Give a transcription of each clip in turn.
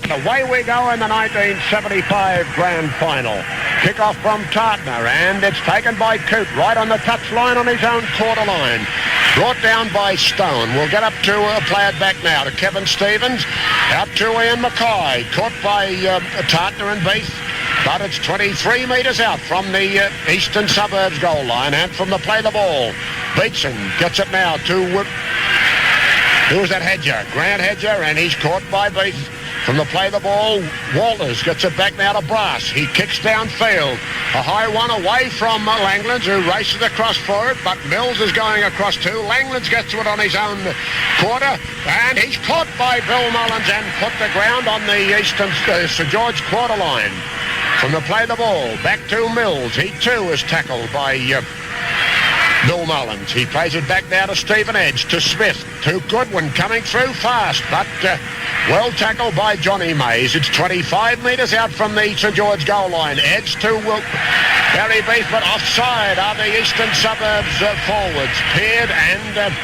Away we go in the 1975 Grand Final. Kick-off from Tartner, and it's taken by Coote right on the touchline on his own quarter line. Brought down by Stone. We'll get up to play it back now to Kevin Stevens. Out to Ian Mackay. Caught by Tartner and Beath. But it's 23 metres out from the Eastern Suburbs goal line, and from the play the ball. Beatson gets it now to... who's that Hedger? Grant Hedger, and he's caught by Beath. From the play the ball, Walters gets it back now to Brass. He kicks downfield. A high one away from Langlands, who races across for it, but Mills is going across too. Langlands gets to it on his own quarter, and he's caught by Bill Mullins and put the ground on the Eastern St George quarter line. From the play the ball, back to Mills. He too is tackled by Bill Mullins. He plays it back now to Stephen Edge, to Smith, to Goodwin, coming through fast, but well tackled by Johnny Mays. It's 25 metres out from the St George goal line. Edge to Barry Beath, but offside are the Eastern Suburbs forwards, Peard and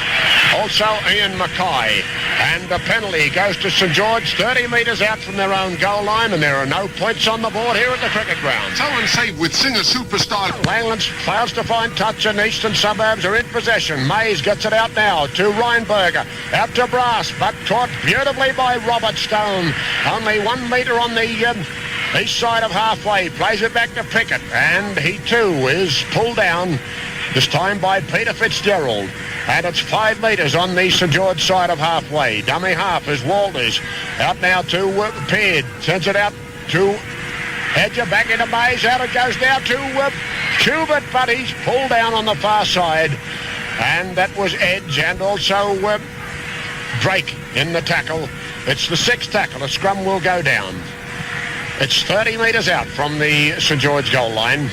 also Ian Mackay. And the penalty goes to St George, 30 metres out from their own goal line, and there are no points on the board here at the cricket ground. So unsafe with singer superstar. Langlands fails to find touch, and Eastern Suburbs are in possession. Mays gets it out now to Reinberger, out to Brass, but caught beautifully by Robert Stone. Only 1 metre on the east side of halfway. Plays it back to Pickett, and he too is pulled down, this time by Peter Fitzgerald. And it's 5 metres on the St George side of halfway. Dummy half is Walters. Out now to Peard. Sends it out to Hedger, back into Mays. Out it goes now to Schubert, but he's pulled down on the far side. And that was Edge and also Drake in the tackle. It's the 6th tackle. A scrum will go down. It's 30 metres out from the St George goal line.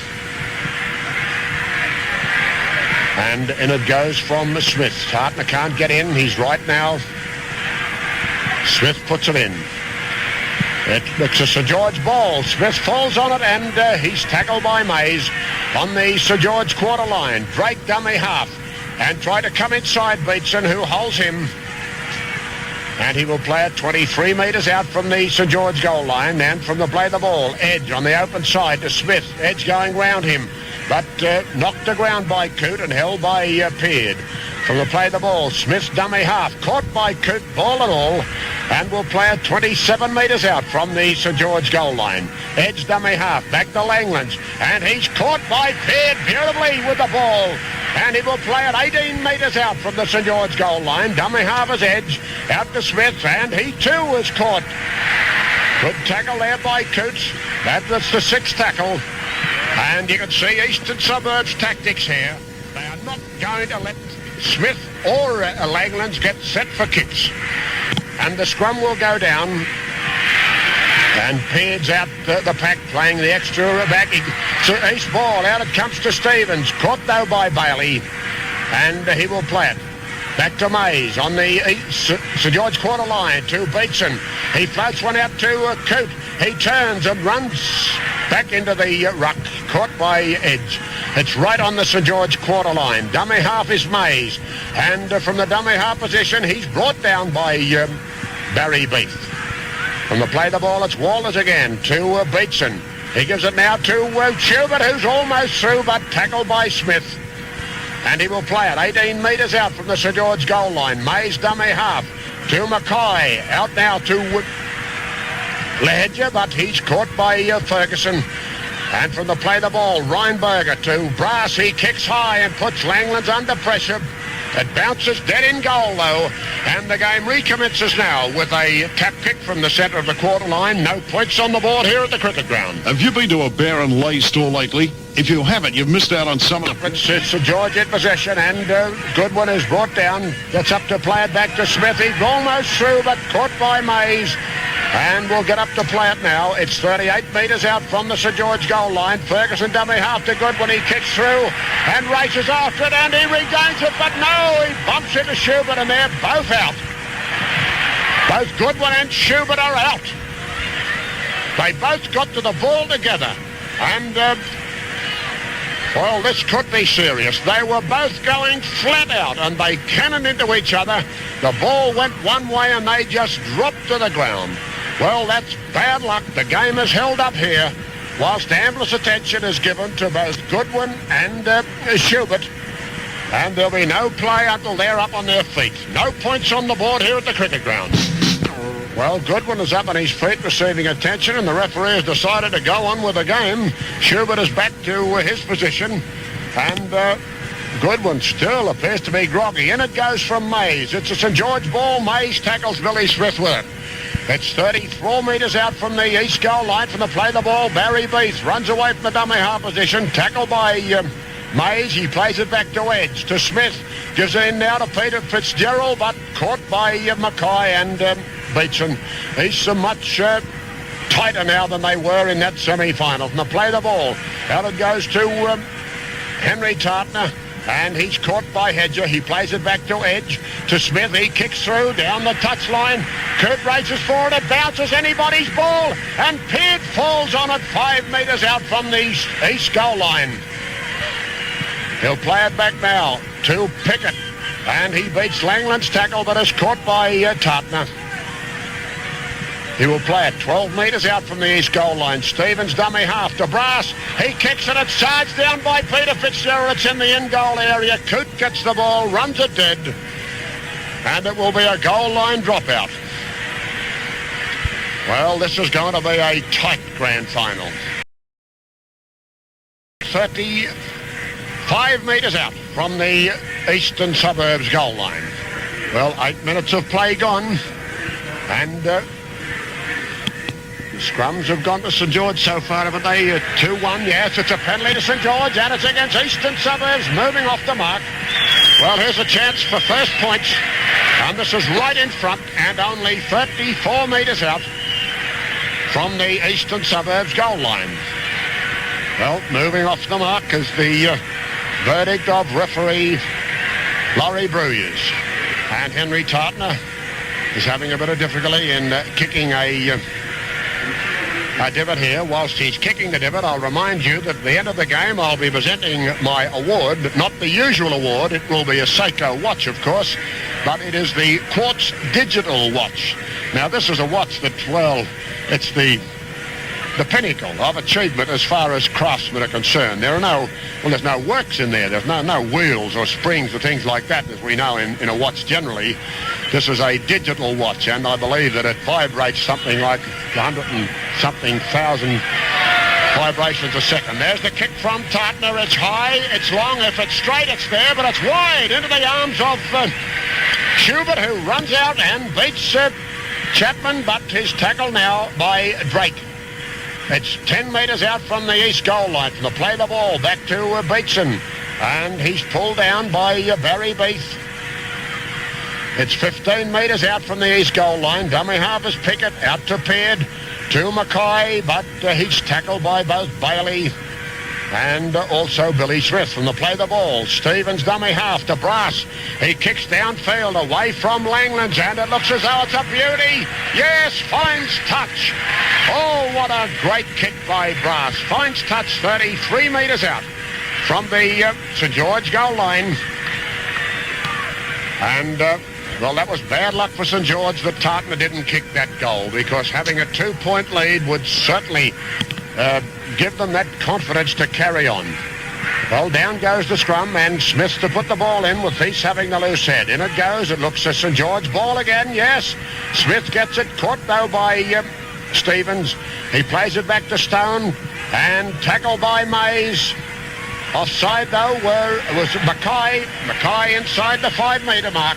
And in it goes from Smith. Tartner can't get in. He's right now. Smith puts it in. It's a St George ball. Smith falls on it, and he's tackled by Mays on the St George quarter line. Drake dummy half and try to come inside Beatson, who holds him. And he will play it 23 metres out from the St George goal line. And from the play the ball, Edge on the open side to Smith. Edge going round him, but knocked to ground by Coote and held by Peard. From the play the ball, Smith's dummy half, caught by Coote, ball and all, and will play it 27 metres out from the St George goal line. Edge dummy half, back to Langlands, and he's caught by Peard beautifully with the ball, and he will play it 18 metres out from the St George goal line. Dummy half is Edge, out to Smith, and he too is caught. Good tackle there by Coote. That's the 6th tackle. And you can see Eastern Suburbs tactics here. They are not going to let Smith or Langlands get set for kicks. And the scrum will go down. And Peard's out the pack, playing the extra back. East ball, out it comes to Stevens. Caught though by Bailey. And he will play it. Back to Mays on the St George quarter line to Beatson. He floats one out to Coote. He turns and runs back into the ruck. Caught by Edge. It's right on the St George quarter line. Dummy half is Mays. And from the dummy half position, he's brought down by Barry Beath. From the play the ball, it's Walters again to Beatson. He gives it now to Schubert, who's almost through, but tackled by Smith. And he will play it 18 metres out from the St George goal line. Mays dummy half to Mackay. Out now to Ledger, but he's caught by Ferguson. And from the play the ball, Reinberger to Brass. He kicks high and puts Langlands under pressure. It bounces dead in goal, though, and the game recommences now with a tap kick from the centre of the quarter line. No points on the board here at the cricket ground. Have you been to a bear and lay store lately? If you haven't, you've missed out on some of the... It's St George in possession, and Goodwin is brought down. Gets up to play it back to Smith. He's almost through, but caught by Mays. And we'll get up to play it now. It's 38 metres out from the St George goal line. Ferguson dummy half to Goodwin. He kicks through and races after it, and he regains it, but no, he bumps into Schubert, and they're both out. Both Goodwin and Schubert are out. They both got to the ball together, and well, this could be serious. They were both going flat out, and they cannoned into each other. The ball went one way, and they just dropped to the ground. Well, that's bad luck. The game is held up here, whilst ample attention is given to both Goodwin and Schubert. And there'll be no play until they're up on their feet. No points on the board here at the cricket ground. Well, Goodwin is up on his feet receiving attention, and the referee has decided to go on with the game. Schubert is back to his position, and Goodwin still appears to be groggy. In it goes from Mays. It's a St George ball. Mays tackles Billy Smithworth. It's 34 metres out from the east goal line from the play the ball. Barry Beath runs away from the dummy half position. Tackled by Mays. He plays it back to Edge, to Smith. Gives it in now to Peter Fitzgerald, but caught by Mackay and Beetson. He's much tighter now than they were in that semi-final. From the play the ball. Out it goes to Henry Tartner. And he's caught by Hedger. He plays it back to Edge, to Smith. He kicks through down the touchline. Kurt races forward. It bounces anybody's ball. And Peart falls on it 5 metres out from the east goal line. He'll play it back now to Pickett. And he beats Langland's tackle, but is caught by Tartner. He will play it 12 metres out from the east goal line. Stevens dummy half to Brass. He kicks it. It's charged down by Peter Fitzgerald. It's in the in-goal area. Coote gets the ball, runs it dead. And it will be a goal line dropout. Well, this is going to be a tight grand final. 35 metres out from the eastern suburbs goal line. Well, 8 minutes of play gone. And scrums have gone to St George so far, haven't they? 2-1, yes, it's a penalty to St George, and it's against Eastern Suburbs, moving off the mark. Well, here's a chance for first points, and this is right in front, and only 34 metres out from the Eastern Suburbs goal line. Well, moving off the mark is the verdict of referee Laurie Bruyers. And Henry Tartner is having a bit of difficulty in kicking a divot here. Whilst he's kicking the divot, I'll remind you that at the end of the game I'll be presenting my award, not the usual award. It will be a Seiko watch, of course, but it is the Quartz Digital Watch. Now, this is a watch that, well, it's the pinnacle of achievement as far as craftsmen are concerned. There's no works in there. There's no wheels or springs or things like that, as we know in a watch generally. This is a digital watch, and I believe that it vibrates something like 100 and something thousand vibrations a second. There's the kick from Tartner. It's high, it's long. If it's straight, it's there, but it's wide into the arms of Schubert, who runs out and beats Chapman, but his tackle now by Drake. It's 10 metres out from the east goal line. From the play the ball back to Beetson. And he's pulled down by Barry Beath. It's 15 metres out from the east goal line. Dummy half is Pickett. Out to Peard. To Mackay. But he's tackled by both Bailey and also Billy Smith. From the play the ball, Stevens dummy half to Brass. He kicks downfield away from Langlands, and it looks as though it's a beauty. Yes, finds touch. Oh, what a great kick by Brass. Finds touch 33 metres out from the St George goal line. And, well, that was bad luck for St George that Tartner didn't kick that goal, because having a 2-point lead would certainly give them that confidence to carry on. Well, down goes the scrum, and Smith to put the ball in with Thies having the loose head. In it goes. It looks a St George ball again, yes. Smith gets it, caught though by Stevens. He plays it back to Stone, and tackled by Mays. Offside though was Mackay. Mackay inside the 5-metre mark.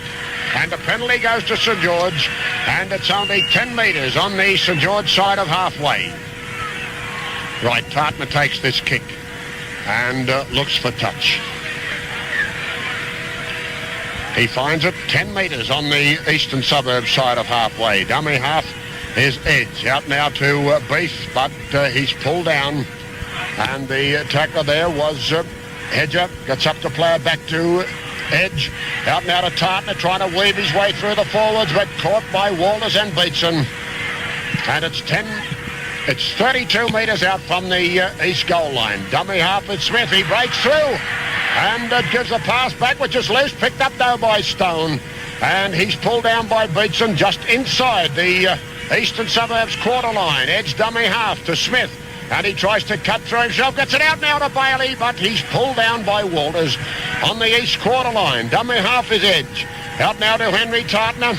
And the penalty goes to St George, and it's only 10 metres on the St George side of halfway. Right, Tartner takes this kick and looks for touch. He finds it 10 metres on the eastern suburbs side of halfway. Dummy half is Edge. Out now to Beath, but he's pulled down. And the tackler there was Hedger. Gets up to play it back to Edge. Out now to Tartner, trying to weave his way through the forwards, but caught by Walters and Beetson. And it's 32 metres out from the east goal line. Dummy half is Smith. He breaks through and gives a pass back, which is loose. Picked up though by Stone. and he's pulled down by Beetson just inside the Eastern Suburbs quarter line. Edge dummy half to Smith, and he tries to cut through himself, gets it out now to Bailey, but he's pulled down by Walters on the east quarter line. Dummy half is Edge. Out now to Henry Tartner.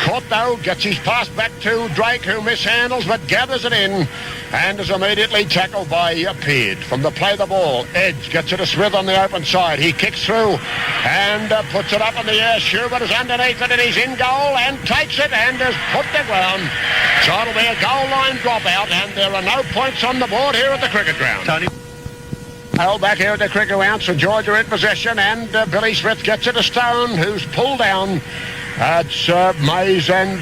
Caught though, gets his pass back to Drake, who mishandles but gathers it in and is immediately tackled by Peard. From the play the ball, Edge gets it to Smith on the open side. He kicks through and puts it up in the air. Schubert is underneath it and he's in goal and takes it and is put to ground. So it'll be a goal line dropout, and there are no points on the board here at the cricket ground. Tony. Held back here at the cricket ground. St George are in possession, and Billy Smith gets it to Stone, who's pulled down. It's Mays and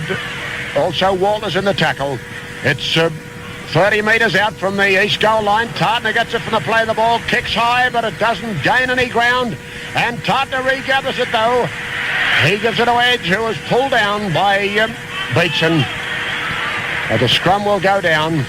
also Walters in the tackle. It's 30 metres out from the east goal line. Tartner gets it from the play the ball, kicks high, but it doesn't gain any ground. And Tartner regathers it though. He gives it to Edge, who is pulled down by Beetson. The scrum will go down.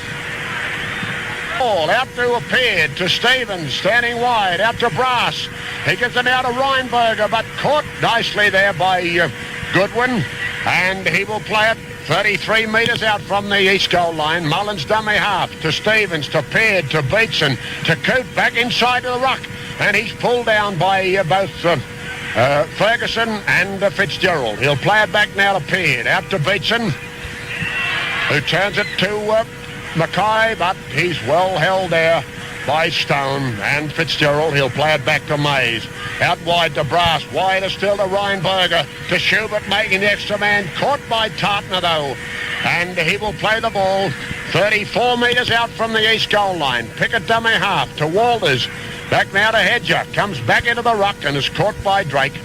Ball out to Peard, to Stevens, standing wide, out to Brass. He gives it out to Reinberger, but caught nicely there by Goodwin, and he will play it 33 metres out from the east goal line. Mullins dummy half to Stevens, to Peard, to Beetson, to Coote, back inside to the ruck, and he's pulled down by both Ferguson and Fitzgerald. He'll play it back now to Peard, out to Beetson, who turns it to Mackay, but he's well held there by Stone and Fitzgerald. He'll play it back to Mays. Out wide to Brass. Wider still to Reinberger. To Schubert making the extra man. Caught by Tartner though. And he will play the ball 34 metres out from the east goal line. Pickett dummy half to Walters. Back now to Hedger. Comes back into the ruck and is caught by Drake.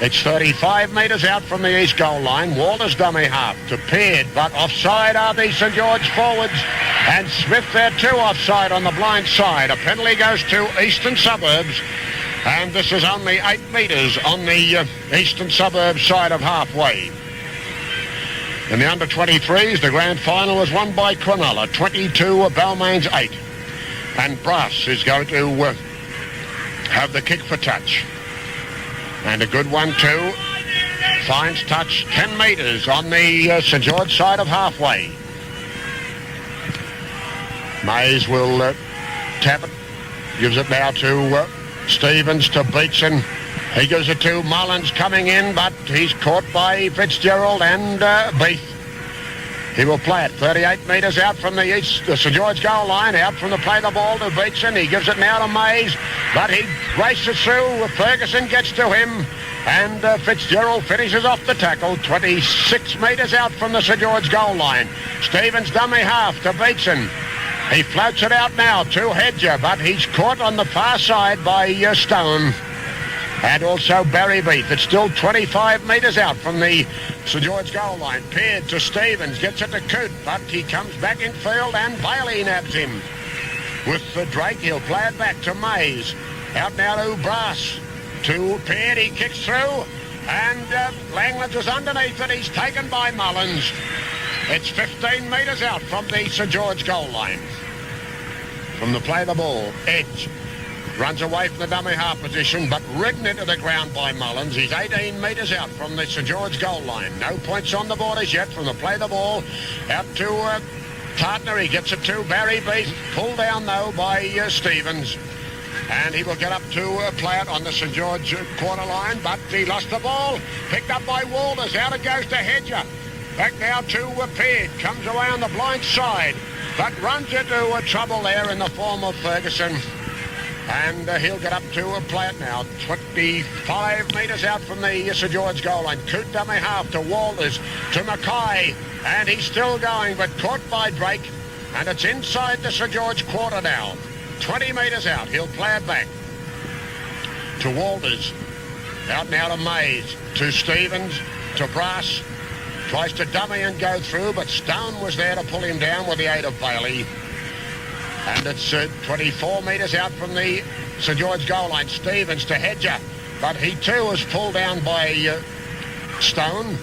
It's 35 metres out from the east goal line. Walters dummy half to Peard, but offside are the St George forwards. And Smith there too offside on the blind side. A penalty goes to Eastern Suburbs. And this is only 8 metres on the Eastern Suburbs side of halfway. In the under-23s, the grand final was won by Cronulla, 22, Balmain's 8. And Brass is going to have the kick for touch. And a good one too. Finds touch 10 metres on the St George side of halfway. Mays will tap it. Gives it now to Stevens, to Beetson. He gives it to Mullins coming in, but he's caught by Fitzgerald and Beath. He will play it 38 metres out from the St George goal line, out from the play the ball to Beetson. He gives it now to Mays, but he races through. Ferguson gets to him, and Fitzgerald finishes off the tackle 26 metres out from the St George goal line. Stevens dummy half to Beetson. He floats it out now to Hedger, but he's caught on the far side by Stone. And also Barry Beath. It's still 25 metres out from the St George goal line. Peard to Stevens, gets it to Coote, but he comes back in field and Bailey nabs him. With the Drake, he'll play it back to Mays. Out now to Brass. To Peard, he kicks through, and Langlands is underneath it. He's taken by Mullins. It's 15 metres out from the St George goal line. From the play the ball, Edge runs away from the dummy half position, but ridden into the ground by Mullins. He's 18 metres out from the St George goal line. No points on the board as yet from the play the ball. Out to Tartner. He gets it to Barry Beath. Pulled down though by Stevens. And he will get up to play it on the St George quarter line, but he lost the ball. Picked up by Walters. Out it goes to Hedger. Back now to Peard. Comes away on the blind side, but runs into trouble there in the form of Ferguson. And he'll get up to play it now. 25 metres out from the St George goal line. Coote dummy half to Walters, to Mackay. And he's still going, but caught by Drake. And it's inside the St George quarter now. 20 metres out. He'll play it back to Walters. Out now to Mays, to Stevens, to Brass. Tries to dummy and go through, but Stone was there to pull him down with the aid of Bailey. And it's 24 metres out from the St George goal line. Stevens to Hedger, but he too is pulled down by Stone,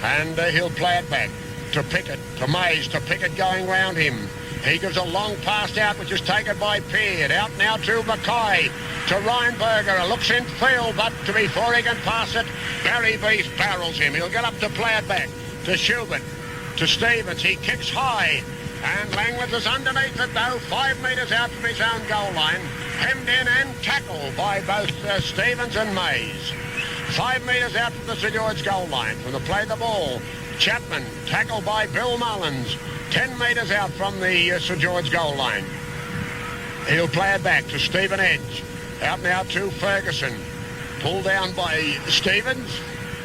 and he'll play it back to Pickett, to Mays, to Pickett going round him. He gives a long pass out, which is taken by Peard. Out now to Mackay, to Reinberger. Looks in field, but before he can pass it, Barry Beef barrels him. He'll get up to play it back to Schubert, to Stevens. He kicks high, and Langlands is underneath it, though, 5 metres out from his own goal line. Hemmed in and tackled by both Stevens and Mays. 5 metres out from the St George goal line. From the play the ball, Chapman tackled by Bill Mullins. 10 metres out from the St George goal line. He'll play it back to Stephen Edge. Out now to Ferguson. Pulled down by Stevens,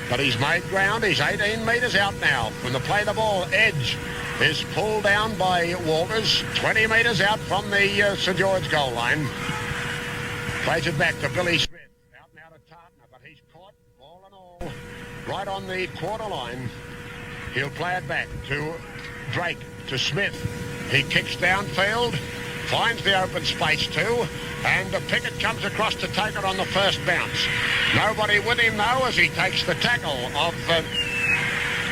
but he's made ground. He's 18 metres out now. From the play the ball, Edge is pulled down by Walters. 20 metres out from the St George goal line. Plays it back to Billy Smith. Out now to Tartner, but he's caught, ball and all, right on the quarter line. He'll play it back to Drake, to Smith. He kicks downfield, finds the open space too, and Pickett comes across to take it on the first bounce. Nobody with him though as he takes the tackle of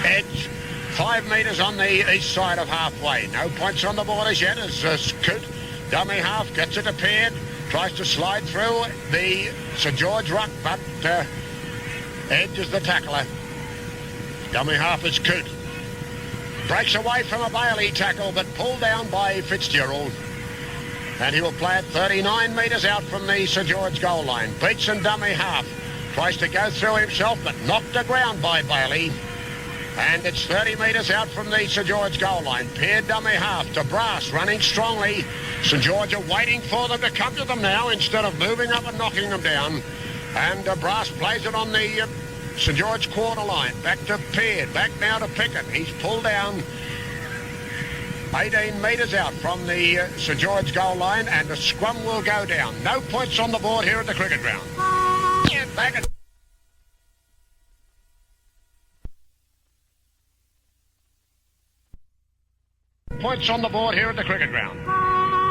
Edge. 5 metres on the east side of halfway. No points on the board as yet as Coote, dummy half, gets it appeared, tries to slide through the St George ruck, but Edge is the tackler. Dummy half is Coote. Breaks away from a Bailey tackle, but pulled down by Fitzgerald. And he will play it 39 metres out from the St George goal line. Beats and dummy half. Tries to go through himself, but knocked to ground by Bailey. And it's 30 metres out from the St George goal line. Peard dummy half to Brass, running strongly. St George are waiting for them to come to them now instead of moving up and knocking them down. And Brass plays it on the St George quarter line. Back to Peard. Back now to Pickett. He's pulled down 18 metres out from the St George goal line, and the scrum will go down. No points on the board here at the cricket ground. And back at points on the board here at the cricket ground.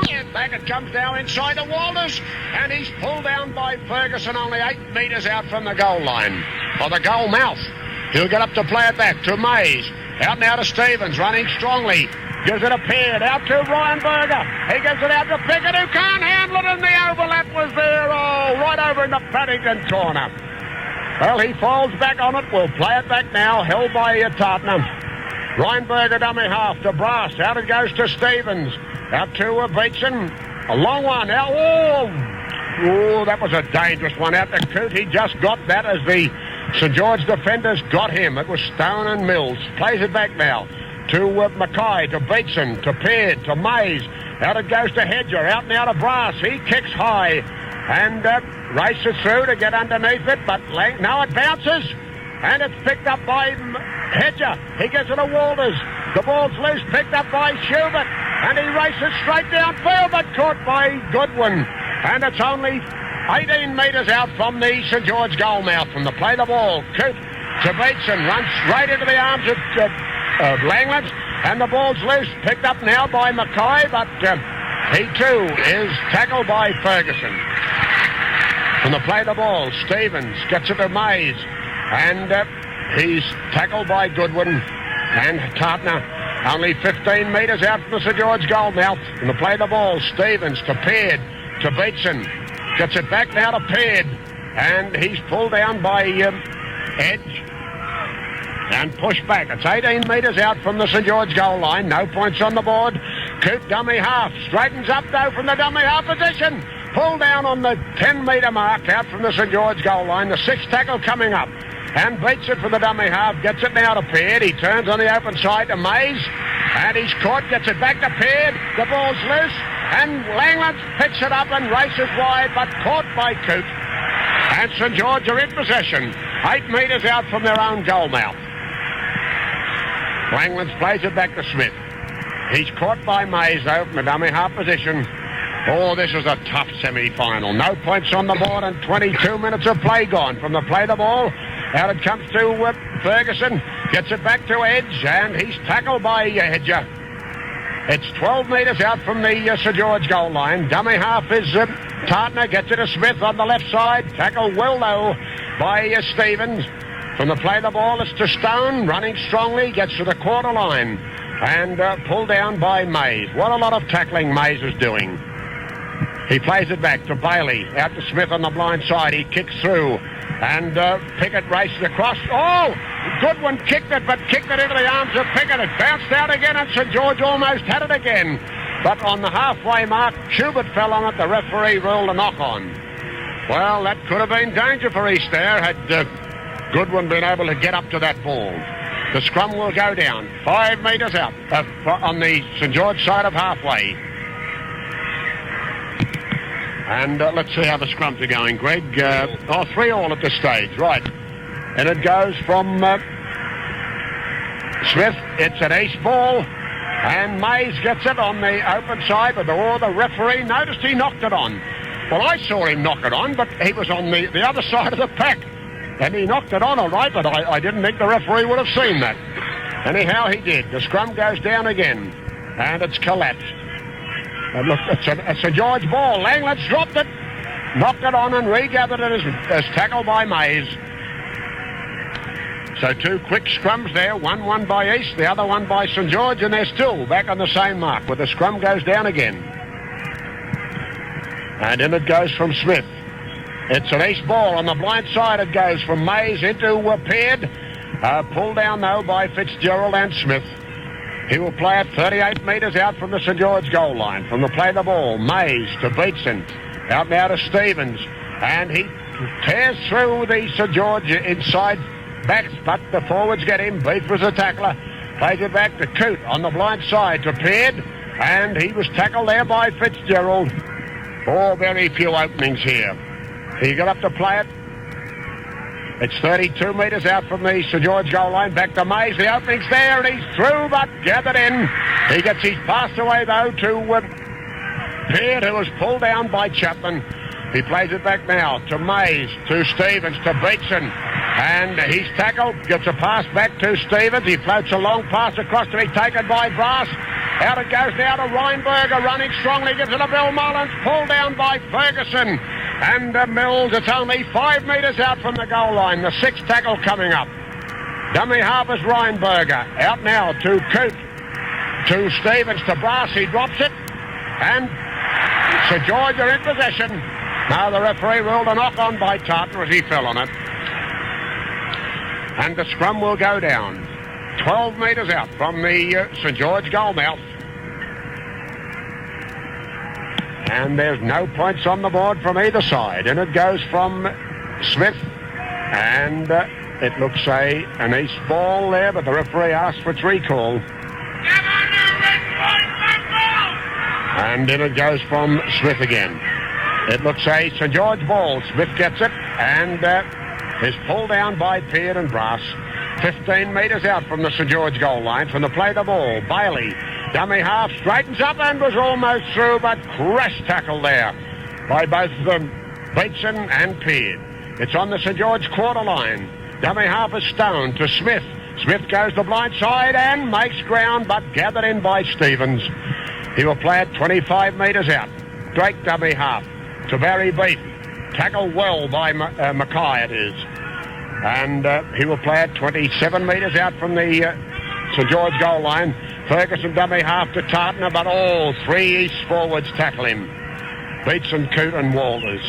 And back it comes now inside the Walters, and he's pulled down by Ferguson, only 8 metres out from the goal line, or the goal mouth. He'll get up to play it back to Mays. Out now to Stevens, running strongly. Gives it a Peard, out to Reinberger. He gives it out to Pickett, who can't handle it, and the overlap was there, right over in the Paddington corner. Well, he falls back on it. We'll play it back now, held by Tartner. Reinberger dummy half to Brass. Out it goes to Stevens. Out to Beetson. A long one. Now, oh, that was a dangerous one. Out to Coote. He just got that as the St George defenders got him. It was Stone and Mills. Plays it back now to Mackay, to Beetson, to Peard, to Mays. Out it goes to Hedger. Out now to Brass. He kicks high and races through to get underneath it, but now it bounces. And it's picked up by Hedger. He gets it to Walters. The ball's loose, picked up by Schubert. And he races straight downfield, but caught by Goodwin. And it's only 18 metres out from the St George goal mouth. From the play the ball, Coote to Beetson, runs straight into the arms of Langlands. And the ball's loose, picked up now by Mackay, but he too is tackled by Ferguson. From the play the ball, Stevens gets it to Mays. And he's tackled by Goodwin and Tartner. Only 15 metres out from the St George goal mouth. And to play the ball, Stevens to Peard, to Beetson. Gets it back now to Peard. And he's pulled down by Edge. And pushed back. It's 18 metres out from the St George goal line. No points on the board. Coote dummy half. Straightens up though from the dummy half position. Pulled down on the 10-metre mark out from the St George goal line. The sixth tackle coming up. And beats it for the dummy half. Gets it now to Peard. He turns on the open side to Mays. And he's caught. Gets it back to Peard. The ball's loose. And Langlands picks it up and races wide, but caught by Coote. And St George are in possession. 8 metres out from their own goal mouth. Langlands plays it back to Smith. He's caught by Mays, though, from the dummy half position. Oh, this is a tough semi-final. No points on the board and 22 minutes of play gone. From the play the ball, out it comes to Ferguson. Gets it back to Edge, and he's tackled by Hedger. It's 12 metres out from the St George goal line. Dummy half is Tartner. Gets it to Smith on the left side. Tackle well low by Stevens. From the play the ball, it's to Stone, running strongly, gets to the quarter line. and pulled down by Mays. What a lot of tackling Mays is doing. He plays it back to Bailey, out to Smith on the blind side. He kicks through, and Pickett races across. Oh, Goodwin kicked it, but kicked it into the arms of Pickett. It bounced out again, and St George almost had it again. But on the halfway mark, Schubert fell on it. The referee ruled a knock-on. Well, that could have been danger for East there had Goodwin been able to get up to that ball. The scrum will go down 5 metres out on the St George side of halfway. And let's see how the scrums are going, Greg. 3-3 at this stage, right. And it goes from Smith. It's an ace ball. And Mays gets it on the open side, but the referee noticed he knocked it on. Well, I saw him knock it on, but he was on the other side of the pack. And he knocked it on all right, but I didn't think the referee would have seen that. Anyhow, he did. The scrum goes down again, and it's collapsed. And look, it's a St George ball. Langlet's dropped it, knocked it on, and regathered it as tackled by Mays. So 2 quick scrums there, one by East, the other one by St George, and they're still back on the same mark, where the scrum goes down again. And in it goes from Smith. It's an ace ball. On the blind side it goes from Mays into Peard. Pulled down, though, by Fitzgerald and Smith. He will play it 38 metres out from the St George goal line. From the play of the ball, Mays to Beatson. Out now to Stevens. And he tears through the St George inside backs, but the forwards get him. Beath was the tackler. Plays it back to Coote on the blind side to Peard. And he was tackled there by Fitzgerald. 4 very few openings here. He got up to play it. It's 32 metres out from the St George goal line. Back to Mays. The opening's there, and he's through, but gathered in. He gets his pass away, though, to Peard, who was pulled down by Chapman. He plays it back now to Mays, to Stevens, to Beatson. And he's tackled. Gets a pass back to Stevens. He floats a long pass across to be taken by Brass. Out it goes now to Reinberger, running strongly, gives it to Bill Mullins, pulled down by Ferguson. And Mills, it's only 5 metres out from the goal line. The 6th tackle coming up. Dummy half is Reinberger. Out now to Coote, to Stevens, to Brass. He drops it. And St George are in possession. Now the referee ruled a knock-on by Tartan as he fell on it. And the scrum will go down 12 metres out from the St George goal mouth. And there's no points on the board from either side. And it goes from Smith. And it looks an East ball there, but the referee asked for its recall. And then it goes from Smith again. It looks a St George ball. Smith gets it and is pulled down by Peard and Brass. 15 metres out from the St George goal line. From the play of the ball, Bailey, dummy half, straightens up and was almost through, but crash tackle there by both of them, Beatson and Peard. It's on the St George quarter line. Dummy half is Stone to Smith. Smith goes to blind side and makes ground, but gathered in by Stevens. He will play it 25 metres out. Drake dummy half to Barry Beath. Tackled well by Mackay it is. And he will play it 27 metres out from the St George goal line. Ferguson dummy half to Tartner, but all 3 East forwards tackle him. Beatson, Coote and Walters.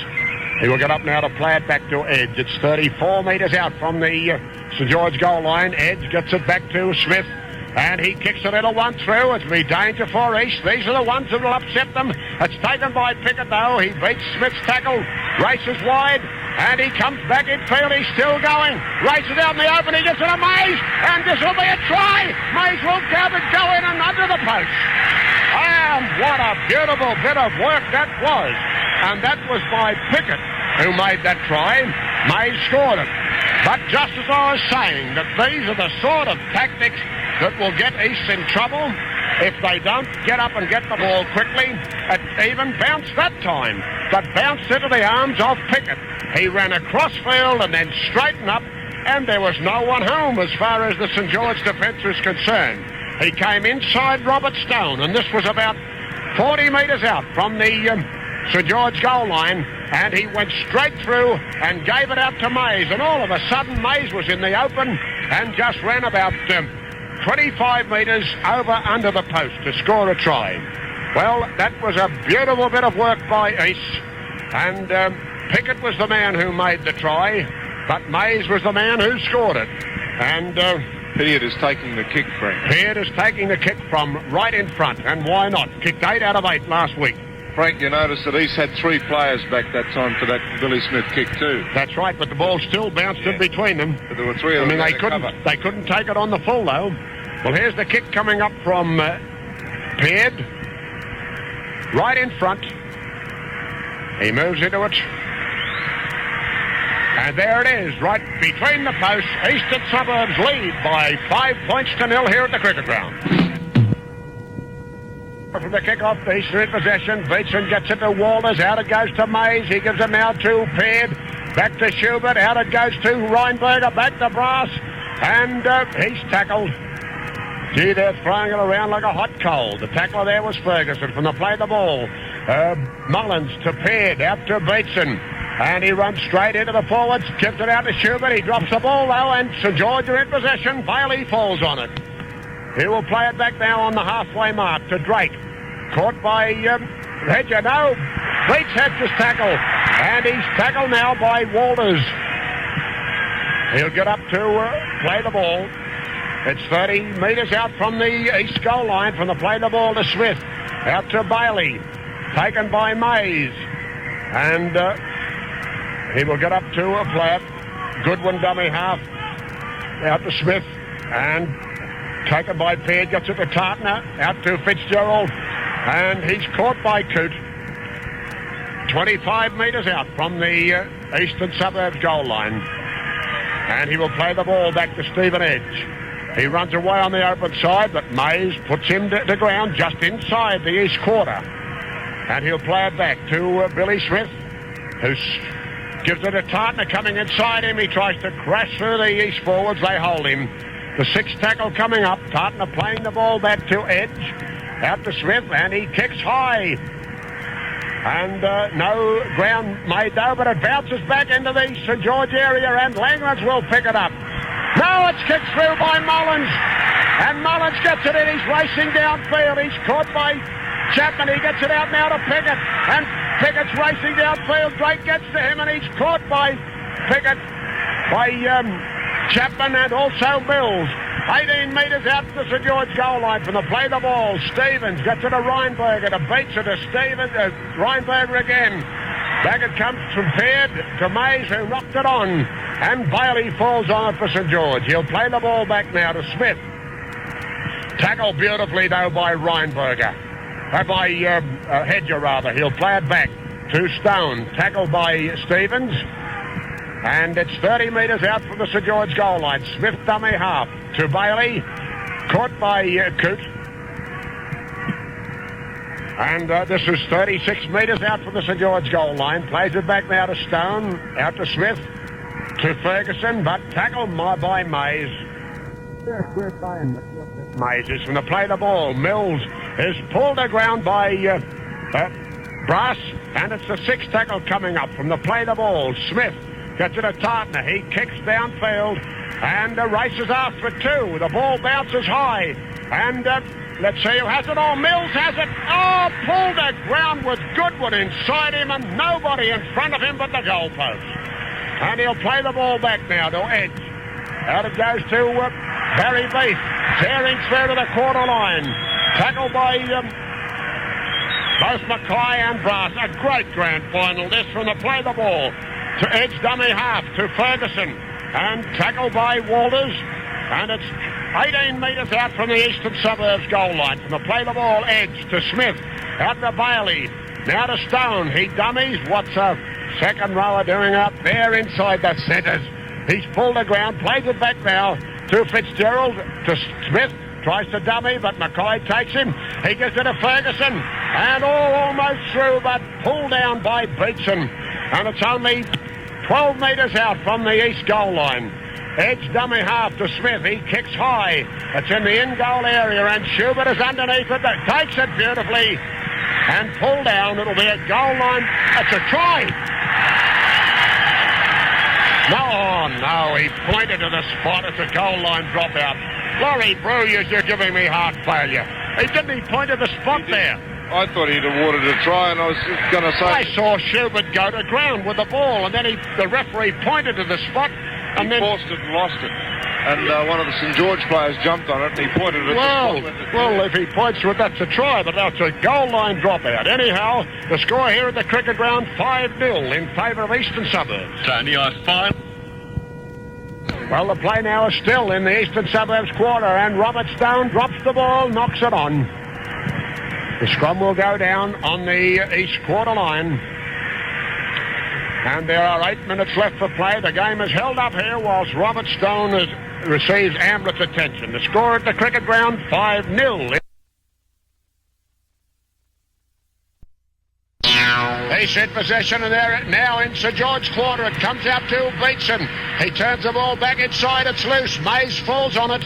He will get up now to play it back to Edge. It's 34 metres out from the St George goal line. Edge gets it back to Smith. And he kicks a little one through. It'll be danger for East. These are the ones that will upset them. It's taken by Pickett, though. He beats Smith's tackle. Races wide. And he comes back in field. He's still going. Races out in the open. He gets it to Mays. And this will be a try. Mays will grab it, go in and under the post. And what a beautiful bit of work that was. And that was by Pickett who made that try. Mays scored it. But just as I was saying, that these are the sort of tactics that will get East in trouble if they don't get up and get the ball quickly. It even bounced that time, but bounced into the arms of Pickett. He ran across field and then straightened up, and there was no one home as far as the St George defence was concerned. He came inside Robert Stone, and this was about 40 metres out from the St George goal line, and he went straight through and gave it out to Mays, and all of a sudden Mays was in the open and just ran about 25 metres over under the post to score a try. Well, that was a beautiful bit of work by East, and Pickett was the man who made the try, but Mays was the man who scored it. And Pickett is taking the kick, Frank. Pickett is taking the kick from right in front, and why not? Kicked 8 out of 8 last week. Frank, you notice that East had 3 players back that time for that Billy Smith kick too. That's right, but the ball still bounced in between them. But there were 3 of them. They couldn't take it on the full though. Well, here's the kick coming up from Peard. Right in front. He moves into it. And there it is, right between the posts. Eastern Suburbs lead by 5 points to 0 here at the cricket ground. From the kick-off, Eastern in possession. Beetson gets it to Walters. Out it goes to Mays. He gives it now to Peard. Back to Schubert. Out it goes to Reinberger. Back to Brass. And he's tackled. Gee, they're throwing it around like a hot coal. The tackler there was Ferguson from the play of the ball. Mullins to Peard. Out to Beetson. And he runs straight into the forwards. Gives it out to Schubert. He drops the ball though. And St George are in possession. Bailey falls on it. He will play it back now on the halfway mark to Drake. Caught by Hedger. No, beats Hedger's tackle. And he's tackled now by Walters. He'll get up to play the ball. It's 30 metres out from the east goal line from the play the ball to Smith. Out to Bailey. Taken by Mays. And he will get up to a player. Goodwin dummy half. Out to Smith. And taken by Peard, gets it to Tartner, out to Fitzgerald, and he's caught by Coote. 25 metres out from the Eastern Suburbs goal line. And he will play the ball back to Stephen Edge. He runs away on the open side, but Mays puts him to ground just inside the east quarter. And he'll play it back to Billy Smith, who gives it to Tartner coming inside him. He tries to crash through the east forwards. They hold him. The 6th tackle coming up. Tartner playing the ball back to Edge. Out to Smith, and he kicks high. And no ground made though, but it bounces back into the St George area, and Langlands will pick it up. No, it's kicked through by Mullins. And Mullins gets it in. He's racing downfield. He's caught by Chapman. He gets it out now to Pickett. And Pickett's racing downfield. Drake gets to him, and he's caught by Pickett. By Chapman and also Mills. 18 metres out to the St George goal line from the play the ball. Stevens gets it to Reinberger. To Bates it to Stevens. Reinberger again. Back it comes from Peard to Mays, who knocked it on. And Bailey falls on it for St George. He'll play the ball back now to Smith. Tackled beautifully though by Reinberger. By Hedger rather. He'll play it back to Stone. Tackled by Stevens. And it's 30 metres out from the St George goal line. Smith dummy half to Bailey. Caught by Coote. And this is 36 metres out from the St George goal line. Plays it back now to Stone. Out to Smith. To Ferguson. But tackled by Mays. Mays is from the play the ball. Mills is pulled to ground by Brass. And it's the 6th tackle coming up from the play the ball. Smith. Gets it to Tartner. He kicks downfield and races after it too. The ball bounces high. And let's see who has it. Oh, Mills has it. Oh, pulled to ground with Goodwin inside him and nobody in front of him but the goalpost. And he'll play the ball back now to Edge. Out it goes to Barry Beath. Tearing through to the quarter line. Tackled by both Mackay and Brass. A great grand final this from the play the ball. To Edge dummy half to Ferguson and tackled by Walters, and it's 18 metres out from the Eastern Suburbs goal line. From the play the ball, Edge to Smith, out to Bailey, now to Stone. He dummies. What's a second rower doing out there inside the centres? He's pulled the ground, plays it back now to Fitzgerald, to Smith, tries to dummy, but Mackay takes him. He gives it to Ferguson, and almost through, but pulled down by Beetson. And it's only 12 metres out from the east goal line. Edge dummy half to Smith. He kicks high. It's in the in-goal area, and Schubert is underneath it. Takes it beautifully and pulled down. It'll be a goal line. It's a try. No, he pointed to the spot. It's a goal line dropout. Laurie Brewers, you're giving me heart failure. He point to the spot there. I thought he'd awarded a try, and I was going to say... I saw Schubert go to ground with the ball, and then the referee pointed to the spot, and he then... forced it and lost it. And one of the St George players jumped on it, and he pointed at the spot. Well, if he points to it, that's a try, but that's a goal line dropout. Anyhow, the score here at the cricket ground, 5-0 in favour of Eastern Suburbs. Tony, I find... Well, the play now is still in the Eastern Suburbs quarter, and Robert Stone drops the ball, knocks it on. The scrum will go down on the east quarter line. And there are 8 minutes left for play. The game is held up here whilst Robert Stone receives Amblett's attention. The score at the cricket ground, 5-0. He's in possession, and they're now in St George quarter. It comes out to Beatson. He turns the ball back inside. It's loose. Mays falls on it.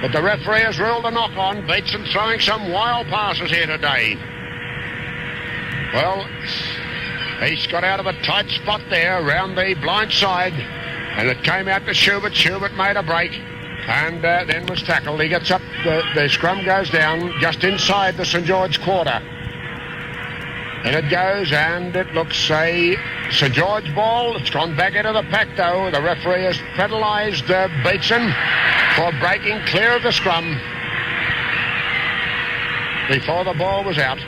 But the referee has ruled a knock on. Beatson throwing some wild passes here today. Well, he's got out of a tight spot there around the blind side. And it came out to Schubert. Schubert made a break. And then was tackled. He gets up. The scrum goes down just inside the St George quarter. And it goes, and it looks a St George ball. It's gone back into the pack, though. The referee has penalised Beatson for breaking clear of the scrum before the ball was out.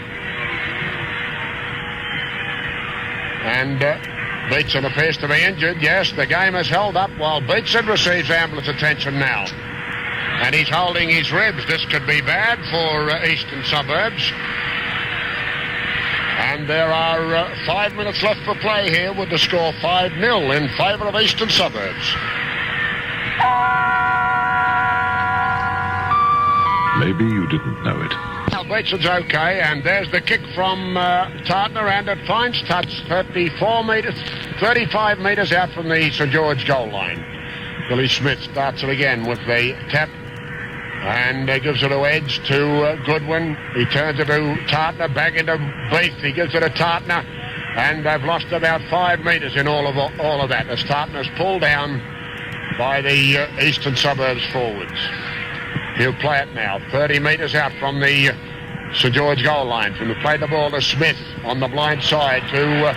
And Beatson appears to be injured. Yes, the game is held up while Beatson receives Amblett's attention now. And he's holding his ribs. This could be bad for Eastern Suburbs. And there are 5 minutes left for play here with the score 5-0 in favour of Eastern Suburbs. Maybe you didn't know it. Now Beatson's okay, and there's the kick from Tartner, and it finds touch 35 metres out from the St George goal line. Billy Smith starts it again with the tap. And gives it to Edge to Goodwin. He turns it to Tartner, back into Beath. He gives it to Tartner. And they've lost about 5 metres in all of that as Tartner's pulled down by the Eastern Suburbs forwards. He'll play it now, 30 metres out from the St George goal line. From the play the ball to Smith on the blind side to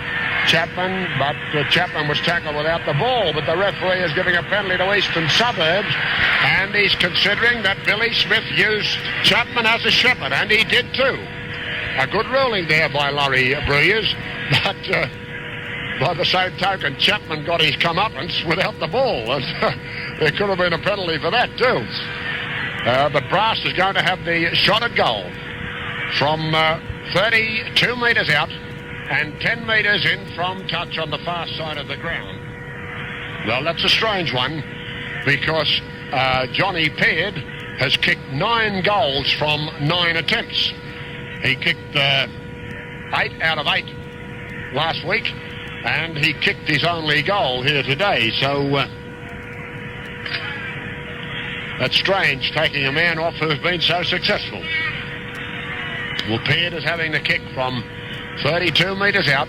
Chapman, but Chapman was tackled without the ball, but the referee is giving a penalty to Eastern Suburbs, and he's considering that Billy Smith used Chapman as a shepherd, and he did too. A good ruling there by Laurie Brewers, but by the same token, Chapman got his comeuppance without the ball, and there could have been a penalty for that too. But Brass is going to have the shot at goal from 32 metres out and 10 metres in from touch on the far side of the ground. Well, that's a strange one because Johnny Peard has kicked 9 goals from 9 attempts. He kicked 8 out of 8 last week, and he kicked his only goal here today. So that's strange, taking a man off who's been so successful. Well, Peard is having the kick from 32 metres out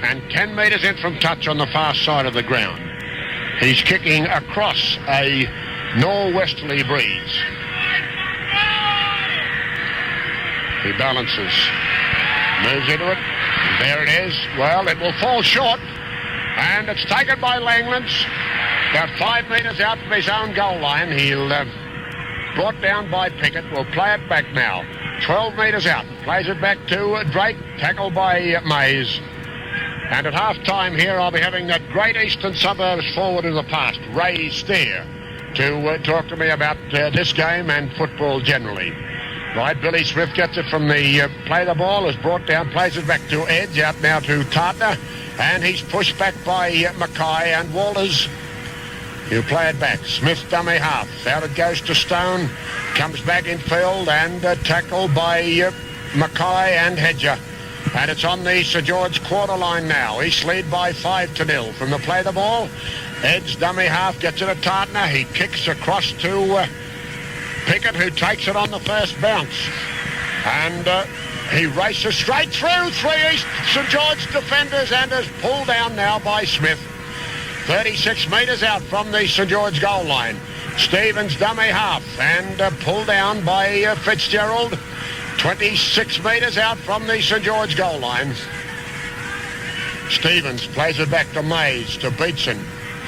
and 10 metres in from touch on the far side of the ground. He's kicking across a norwesterly breeze. He balances, moves into it. There it is. Well, it will fall short, and it's taken by Langlands. About 5 metres out from his own goal line. He'll brought down by Pickett. We'll play it back now. 12 metres out. Plays it back to Drake. Tackled by Mays. And at half-time here, I'll be having that great Eastern Suburbs forward of the past, Ray Steer, to talk to me about this game and football generally. Right, Billy Smith gets it from the play the ball, is brought down, plays it back to Edge, out now to Tartner, and he's pushed back by Mackay and Walters. He'll play it back. Smith dummy half. Out it goes to Stone. Comes back in field and tackled by Mackay and Hedger. And it's on the St George quarter line now. East lead by 5-0 from the play the ball. Edge dummy half gets it to Tartner. He kicks across to Pickett, who takes it on the first bounce. And he races straight through 3 East St George defenders and is pulled down now by Smith. 36 metres out from the St George goal line. Stevens dummy half and pulled down by Fitzgerald. 26 metres out from the St George goal line. Stevens plays it back to Mays, to Beatson.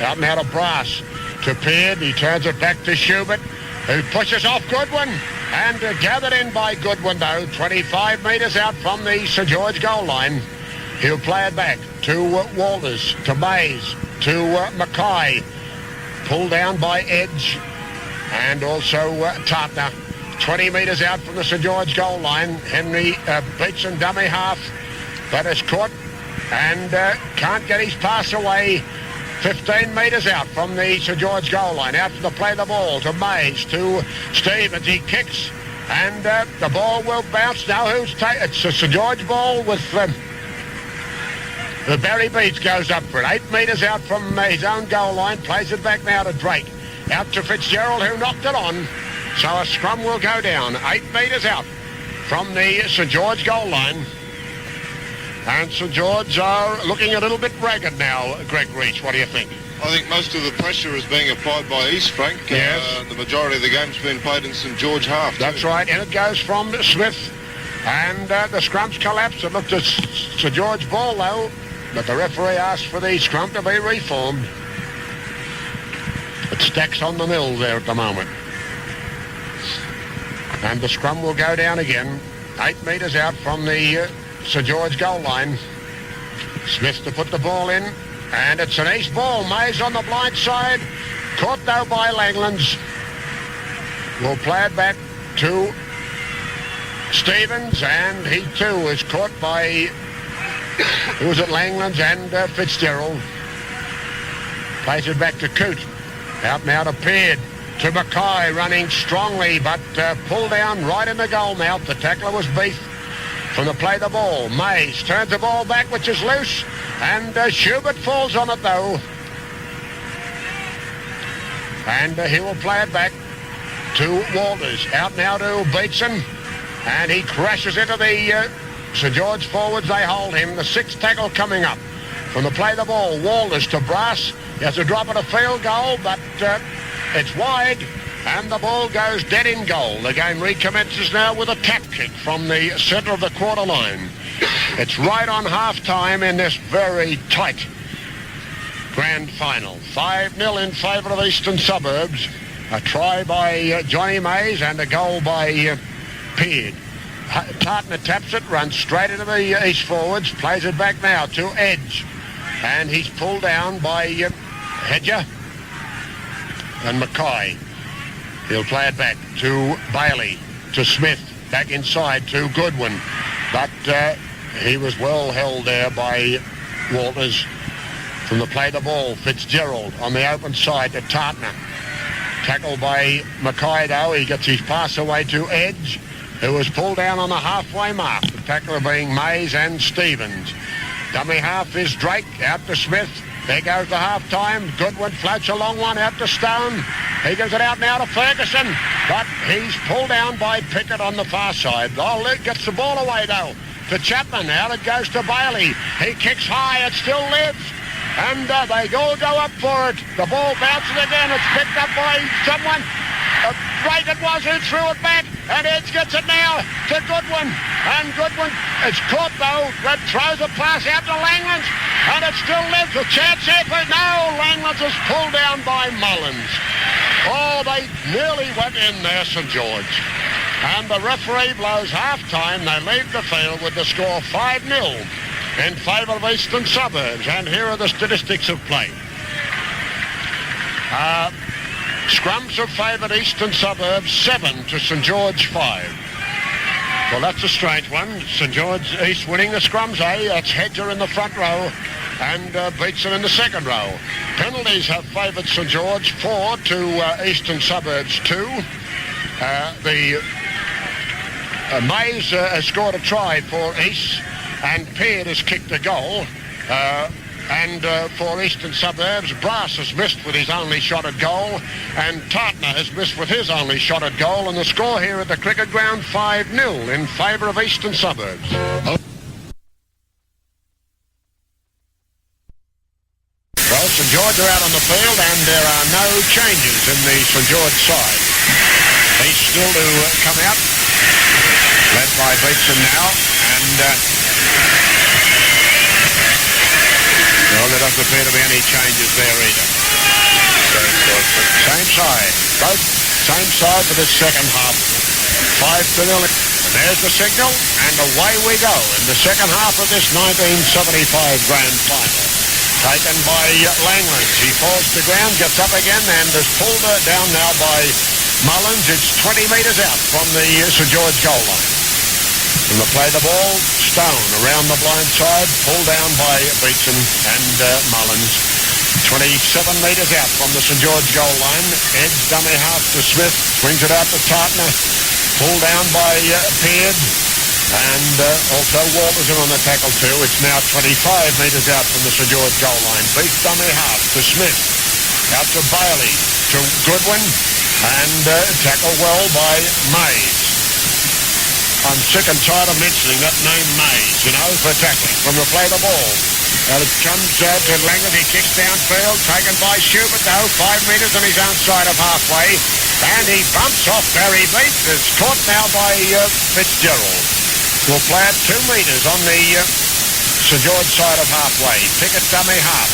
Out and out of Brass to Peard. He turns it back to Schubert, who pushes off Goodwin. And gathered in by Goodwin, though, 25 metres out from the St George goal line. He'll play it back to Walters, to Mays, to Mackay. Pulled down by Edge and also Tartner. 20 metres out from the St George goal line. Henry Beatson dummy half, but is caught and can't get his pass away. 15 metres out from the St George goal line. Out to play the ball to Mays, to Stevens. He kicks and the ball will bounce. Now who's taking it? It's a St George ball with the Barry Beats goes up for it. 8 metres out from his own goal line. Plays it back now to Drake. Out to Fitzgerald, who knocked it on. So a scrum will go down. 8 metres out from the St George goal line. And St George are looking a little bit ragged now, Greg Reach. What do you think? I think most of the pressure is being applied by East, Frank. Yes. The majority of the game's been played in St George half. That's right. And it goes from Smith. And the scrum's collapsed. It looked at St George ball, though. But the referee asked for the scrum to be reformed. It stacks on the mill there at the moment. And the scrum will go down again. 8 metres out from the St George goal line. Smith to put the ball in. And it's an East ball. Mays on the blind side. Caught though by Langlands. Will play it back to Stevens. And he too is caught by... It was at Langlands and Fitzgerald. Plays it back to Coote. Out now to Peard. To Mackay, running strongly, but pulled down right in the goal mouth. The tackler was Beef from the play the ball. Mays turns the ball back, which is loose. And Schubert falls on it, though. And he will play it back to Walters. Out now to Beatson. And he crashes into the... St George forwards, they hold him. The sixth tackle coming up. From the play the ball, Walters to Brass. He has to drop at a field goal, but it's wide. And the ball goes dead in goal. The game recommences now with a tap kick from the centre of the quarter line. It's right on half-time in this very tight grand final. 5-0 in favour of Eastern Suburbs. A try by Johnny Mays and a goal by Peard. Tartner taps it, runs straight into the East forwards, plays it back now to Edge. And he's pulled down by Hedger and Mackay. He'll play it back to Bailey, to Smith, back inside to Goodwin. But he was well held there by Walters. From the play the ball, Fitzgerald on the open side to Tartner. Tackled by Mackay, though. He gets his pass away to Edge, who was pulled down on the halfway mark. The tackler being Mays and Stevens. Dummy half is Drake, out to Smith. There goes the half-time. Goodwin floats a long one out to Stone. He gives it out now to Ferguson, but he's pulled down by Pickett on the far side. Oh, gets the ball away, though, to Chapman. Out it goes to Bailey. He kicks high. It still lives. And they all go up for it. The ball bounces again. It's picked up by someone. Right it was who threw it back, and Edge gets it now to Goodwin. And Goodwin, it's caught though. Red throws a pass out to Langlands, and it still lives. A chance here for now. Langlands is pulled down by Mullins. Oh, they nearly went in there, St George. And the referee blows half-time. They leave the field with the score 5-0 in favour of Eastern Suburbs. And here are the statistics of play. Scrums have favoured Eastern Suburbs 7 to St George 5. Well, that's a strange one. St George East winning the scrums, eh? That's Hedger in the front row and Beatson in the second row. Penalties have favoured St George 4 to Eastern Suburbs 2. Mays has scored a try for East, and Peard has kicked a goal. And for Eastern Suburbs, Brass has missed with his only shot at goal, and Tartner has missed with his only shot at goal, and the score here at the cricket ground 5-0 in favour of Eastern Suburbs. Well, St George are out on the field, and there are no changes in the St George side. He's still to come out, led by Beatson now, and well, there doesn't appear to be any changes there either. Same side, both same side for the second half. 5-0. And there's the signal, and away we go in the second half of this 1975 Grand Final. Taken by Langlands. He falls to ground, gets up again, and is pulled down now by Mullins. It's 20 metres out from the St George goal line. From the play the ball, Stone around the blind side, pulled down by Beatson and Mullins. 27 metres out from the St George goal line. Edge dummy half to Smith, swings it out to Tartner. Pulled down by Beard. And also Walterson on the tackle too. It's now 25 metres out from the St George goal line. Beat dummy half to Smith. Out to Bailey. To Goodwin. And tackled well by Mays. I'm sick and tired of mentioning that name Mays, you know, for tackling from the play the ball. And it comes to Langland. He kicks downfield. Taken by Schubert though. 5 metres on his own side of halfway. And he bumps off Barry Beats. It's caught now by Fitzgerald. Will play at 2 metres on the St George side of halfway. Pickett dummy half.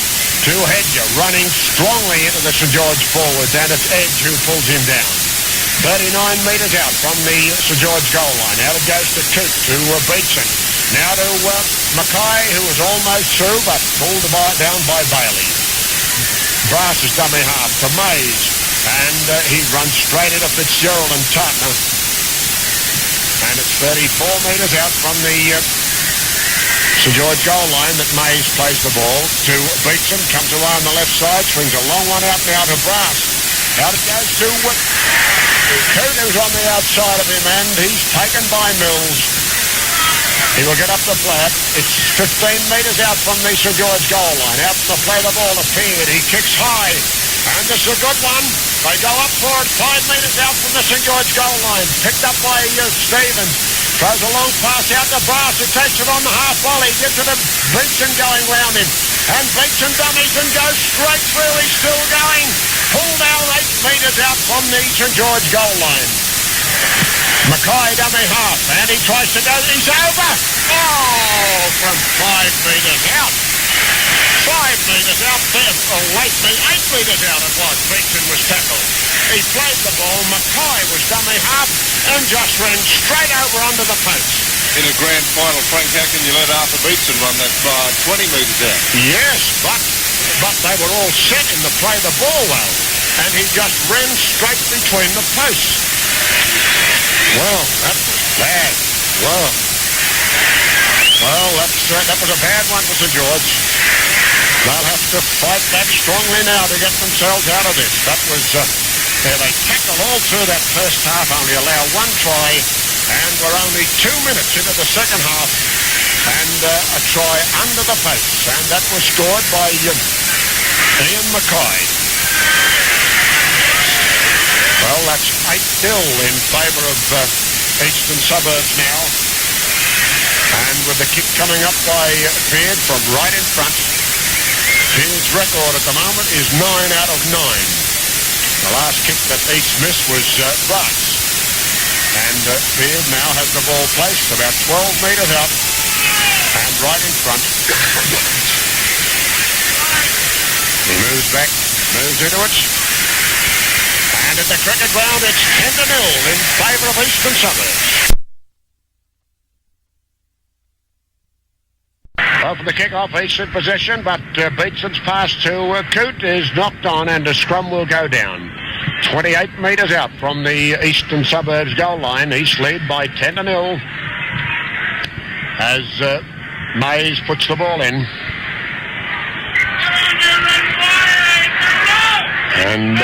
To Hedger running strongly into the St George forwards, and it's Edge who pulls him down. 39 metres out from the St George goal line. Out it goes to Coote, to Beatson. Now to Mackay, who was almost through, but pulled down by Bailey. Brass is dummy half to Mays, and he runs straight into Fitzgerald and Tartner. And it's 34 metres out from the St George goal line that Mays plays the ball to Beatson. Comes away on the left side, swings a long one out now to Brass. Out it goes to Coote, who's on the outside of him, and he's taken by Mills. He will get up the flat. It's 15 metres out from the St George goal line. Out to play the ball, appeared. He kicks high, and this is a good one. They go up for it, 5 metres out from the St George goal line. Picked up by Stevens. Throws a long pass out to Brass, who takes it on the half volley. Gets it to Beatson going round him. And Beatson dummies and goes straight through. He's still going. Pulled down 8 metres out from the St George goal line. Mackay dummy half, and he tries to go. He's over. Oh, from 5 metres out. 5 metres out there. Oh, 8 metres out it was. Beatson was tackled. He played the ball. Mackay was dummy half and just ran straight over onto the post. In a grand final, Frank, how can you let Arthur Beatson run that far 20 metres out? Yes, but they were all set in the play the ball well, and he just ran straight between the posts. Well, that was bad. Well, that was a bad one for St George. They'll have to fight back strongly now to get themselves out of this. That was, they tackled all through that first half, only allow 1 try, and we're only 2 minutes into the second half, and a try under the posts, and that was scored by Ian Mackay. Well, that's 8-0 in favour of Eastern Suburbs now, and with the kick coming up by Beard from right in front. His record at the moment is 9 out of 9. The last kick that East missed was Brass. And Beard now has the ball placed about 12 metres out and right in front. He moves back, moves into it. And at the cricket ground, it's 10-0 in favour of Eastern Suburbs. Well, for the kick-off, Eastern possession, but Beatson's pass to Coote is knocked on, and the scrum will go down. 28 metres out from the Eastern Suburbs goal line. East lead by 10-0 as Mays puts the ball in. And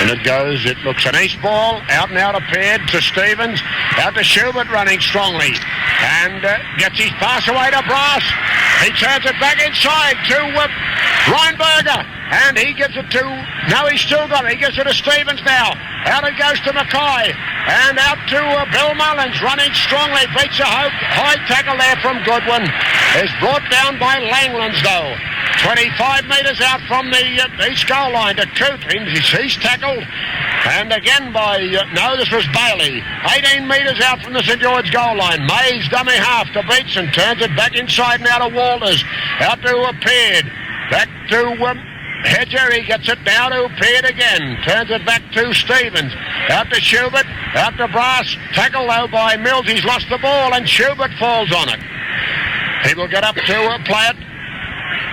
in it goes. It looks an East ball. Out and out appeared to Stevens. Out to Schubert running strongly. And gets his pass away to Brass. He turns it back inside to Reinberger. And he gives it to... No, he's still got it. He gives it to Stevens now. Out it goes to Mackay. And out to Bill Mullins running strongly. Beats a high tackle there from Goodwin. Is brought down by Langlands though. 25 metres out from the east goal line to Coote. He's tackled. And again by, no, this was Bailey. 18 metres out from the St George goal line. Mays, dummy half to Beatson. Turns it back inside now to Walters. Out to Peard. Back to Hedger. He gets it now to Peard again. Turns it back to Stevens. Out to Schubert. Out to Brass. Tackle though by Mills. He's lost the ball and Schubert falls on it. He will get up to play it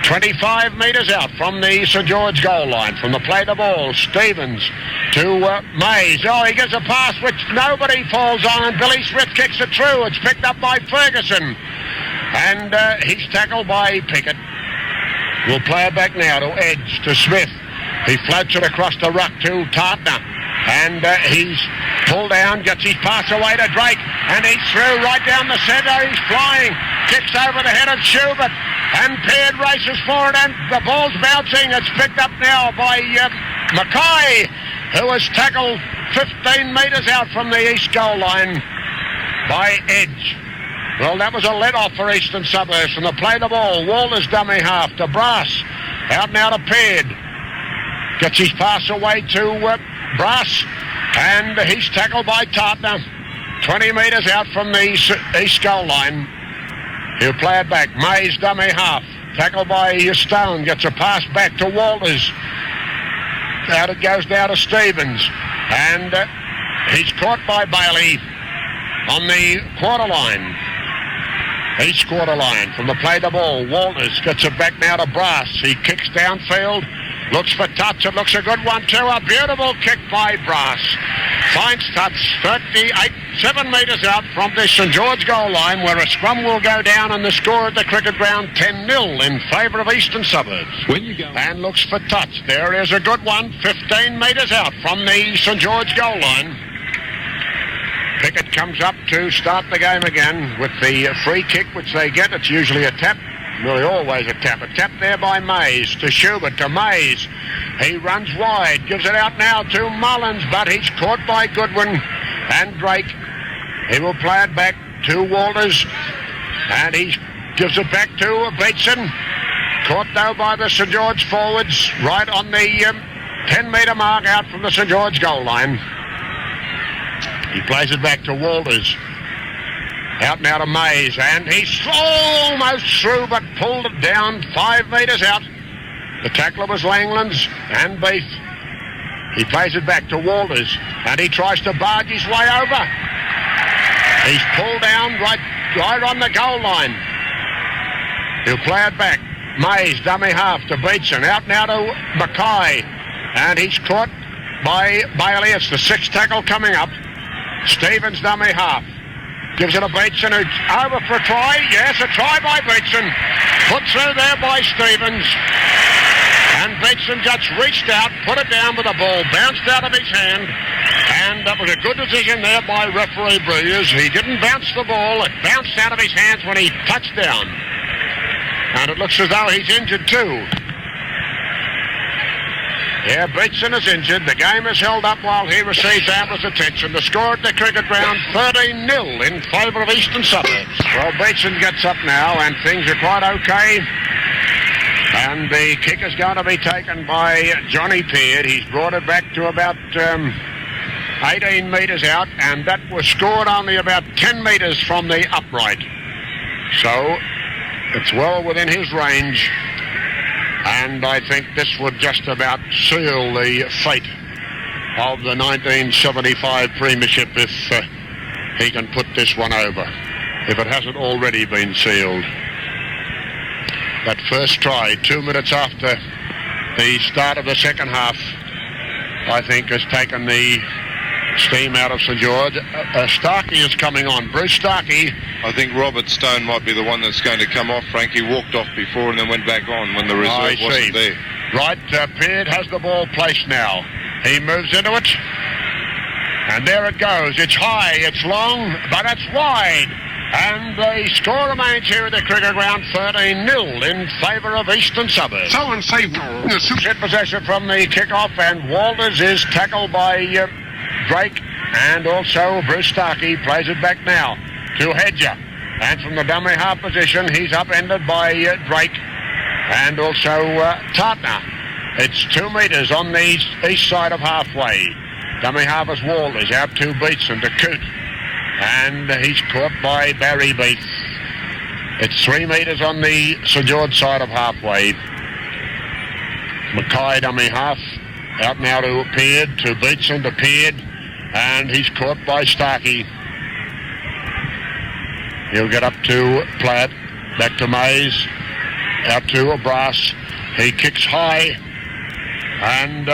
25 metres out from the St George goal line. From the play the ball, Stevens to Mays. Oh, he gives a pass which nobody falls on, and Billy Smith kicks it through. It's picked up by Ferguson. And he's tackled by Pickett. We'll play it back now to Edge, to Smith. He floats it across the ruck to Tartner. And he's pulled down, gets his pass away to Drake. And he's through right down the centre. He's flying. Kicks over the head of Schubert. And Peard races forward, and the ball's bouncing. It's picked up now by Mackay, who was tackled 15 metres out from the east goal line by Edge. Well, that was a let-off for Eastern Suburbs. From the play the ball, Walters dummy half to Brass. Out now to Peard. Gets his pass away to Brass, and he's tackled by Tartner. 20 metres out from the east goal line. He'll play it back. Mays dummy half. Tackled by Stone. Gets a pass back to Walters. Out it goes now to Stevens. And he's caught by Bailey on the quarter line. East quarter line. From the play the ball, Walters gets it back now to Brass. He kicks downfield. Looks for touch. It looks a good one too. A beautiful kick by Brass. Finds touch 7 metres out from the St George goal line, where a scrum will go down, and the score at the cricket ground 10-0 in favour of Eastern Suburbs. When you go. And looks for touch. There is a good one, 15 metres out from the St George goal line. Pickett comes up to start the game again with the free kick which they get. It's usually a tap. Really always a tap. A tap there by Mays to Schubert to Mays. He runs wide, gives it out now to Mullins, but he's caught by Goodwin and Drake. He will play it back to Walters, and he gives it back to Bateson. Caught though by the St George forwards right on the 10-metre mark out from the St George goal line. He plays it back to Walters. Out now to Mays, and he's almost through, but pulled it down 5 metres out. The tackler was Langlands and Beef. He plays it back to Walters, and he tries to barge his way over. He's pulled down right on the goal line. He'll play it back. Mays, dummy half to Beatson. Out now to Mackay, and he's caught by Bailey. It's the sixth tackle coming up. Stevens, dummy half. Gives it to Beatson, who's over for a try. Yes, a try by Beatson. Put through there by Stevens. And Beatson just reached out, put it down with the ball, bounced out of his hand. And that was a good decision there by referee Breers. He didn't bounce the ball. It bounced out of his hands when he touched down. And it looks as though he's injured too. Yeah, Beatson is injured. The game is held up while he receives Amber's attention. The score at the cricket ground, 13-0 in favour of Eastern Suburbs. Well, Beatson gets up now, and things are quite okay. And the kick is going to be taken by Johnny Peard. He's brought it back to about 18 metres out, and that was scored only about 10 metres from the upright. So it's well within his range. And I think this would just about seal the fate of the 1975 premiership if he can put this one over, if it hasn't already been sealed. That first try, 2 minutes after the start of the second half, I think has taken the steam out of St George. Starkey is coming on. Bruce Starkey. I think Robert Stone might be the one that's going to come off. Frank, he walked off before and then went back on when the reserve wasn't there. Right, Peard has the ball placed now. He moves into it. And there it goes. It's high, it's long, but it's wide. And the score remains here at the cricket ground, 13-0 in favour of Eastern Suburbs. So unsafe. Set possession from the kick-off, and Walters is tackled by Drake, and also Bruce Starkey plays it back now to Hedger. And from the dummy half position, he's upended by Drake. and also Tartner. It's 2 metres on the east side of halfway. Dummy half is Walters, out 2 Beatson to Coote, and he's caught by Barry Beath. It's 3 metres on the St George side of halfway. Mackay dummy half, out now to Peard, to Beatson to Peard, and he's caught by Starkey. He'll get up to Platt, back to Mays, out to Brass. He kicks high, and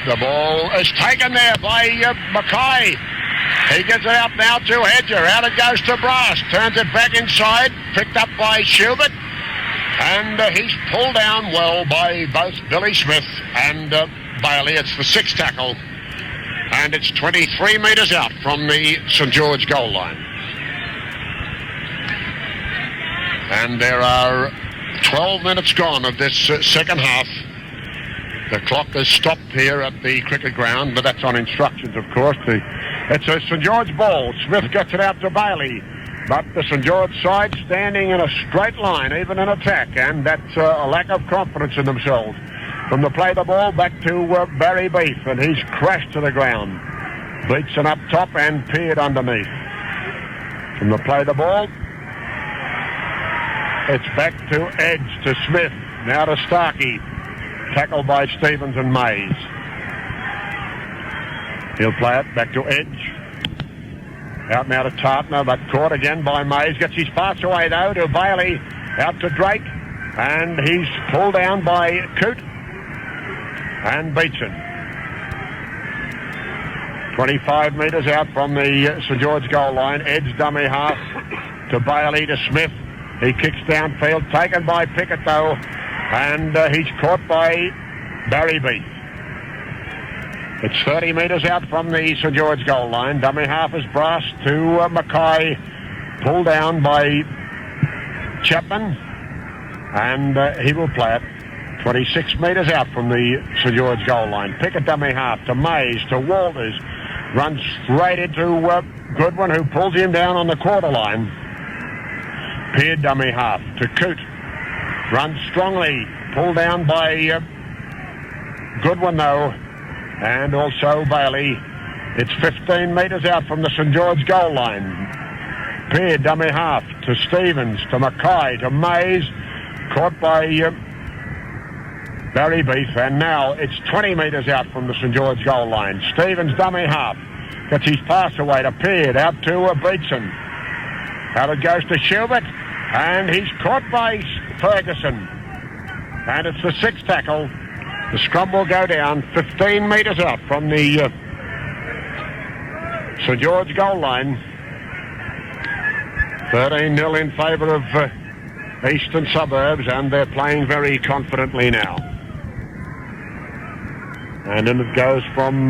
the ball is taken there by Mackay. He gets it out now to Hedger. Out it goes to Brass. Turns it back inside. Picked up by Schubert. And he's pulled down well by both Billy Smith and Bailey. It's the 6th tackle. And it's 23 metres out from the St George goal line. And there are 12 minutes gone of this second half. The clock has stopped here at the cricket ground, but that's on instructions, of course. It's a St George ball. Smith gets it out to Bailey, but the St George side standing in a straight line, even in attack, and that's a lack of confidence in themselves. From the play the ball back to Barry Beath, and he's crashed to the ground. Beatson up top and Peard underneath. From the play the ball, it's back to Edge, to Smith, now to Starkey. Tackled by Stevens and Mays. He'll play it back to Edge. Out now to Tartner, but caught again by Mays. Gets his pass away though to Bailey. Out to Drake. And he's pulled down by Coote and Beatson. 25 metres out from the St George goal line. Edge dummy half to Bailey to Smith. He kicks downfield, taken by Pickett though, and he's caught by Barry Beath. It's 30 metres out from the St George goal line. Dummy half is Brass to Mackay, pulled down by Chapman, and he will play it. 26 metres out from the St George goal line. Pickett dummy half to Mays, to Walters, runs straight into Goodwin, who pulls him down on the quarter line. Peard dummy half to Coote, runs strongly, pulled down by Goodwin though, and also Bailey. It's 15 metres out from the St George goal line. Peard dummy half to Stevens, to Mackay, to Mays, caught by Barry Beath, and now it's 20 metres out from the St George goal line. Stevens dummy half, gets his pass away to Peard, out to Beatson. Out it goes to Schubert, and he's caught by Ferguson. And it's the 6th tackle. The scrum will go down 15 metres out from the St George goal line. 13-0 in favour of Eastern Suburbs, and they're playing very confidently now. And in it goes from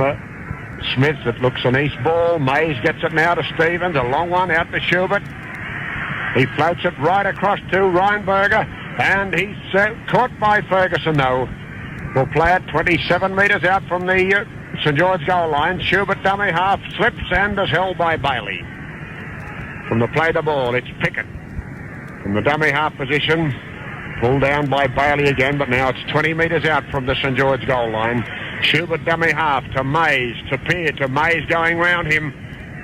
Smith. It looks an east ball. Mays gets it now to Stevens. A long one out to Schubert. He floats it right across to Reinberger, and he's caught by Ferguson though. Will play it 27 metres out from the St George goal line. Schubert dummy half slips and is held by Bailey. From the play the ball, it's Pickett. From the dummy half position, pulled down by Bailey again, but now it's 20 metres out from the St George goal line. Schubert dummy half to Mays, to Peard, to Mays going round him,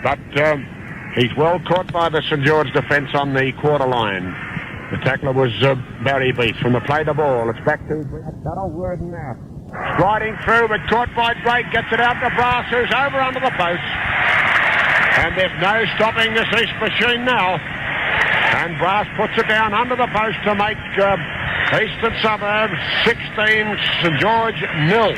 but he's well caught by the St George defence on the quarter line. The tackler was Barry Beath. From the play the ball, it's back to Tuttle Worden now. Striding through, but caught by Drake, gets it out to Brass, who's over under the post. And there's no stopping this East machine now. And Brass puts it down under the post to make Eastern Suburbs 16, St George 0.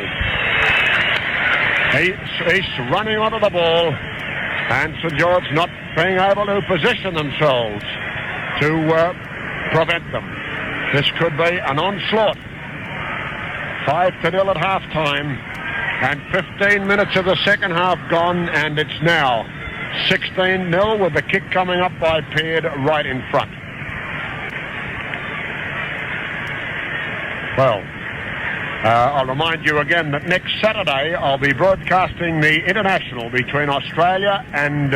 He's running onto the ball, and St George not being able to position themselves to prevent them. This could be an onslaught. 5-0 at half-time, and 15 minutes of the second half gone, and it's now 16-0 with the kick coming up by Peard right in front. Well, I'll remind you again that next Saturday I'll be broadcasting the international between Australia and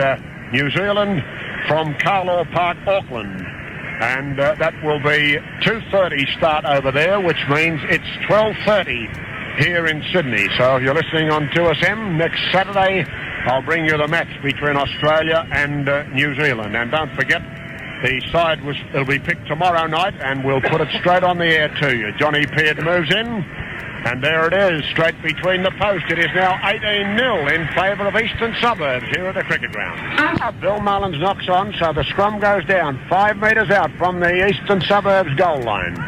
New Zealand from Carlaw Park, Auckland. And that will be 2:30 start over there, which means it's 12:30 here in Sydney. So if you're listening on 2SM, next Saturday I'll bring you the match between Australia and New Zealand. And don't forget, the side it'll be picked tomorrow night, and we'll put it straight on the air to you. Johnny Peard moves in, and there it is, straight between the post. It is now 18-0 in favour of Eastern Suburbs here at the cricket ground. Bill Mullins knocks on, so the scrum goes down 5 metres out from the Eastern Suburbs goal line.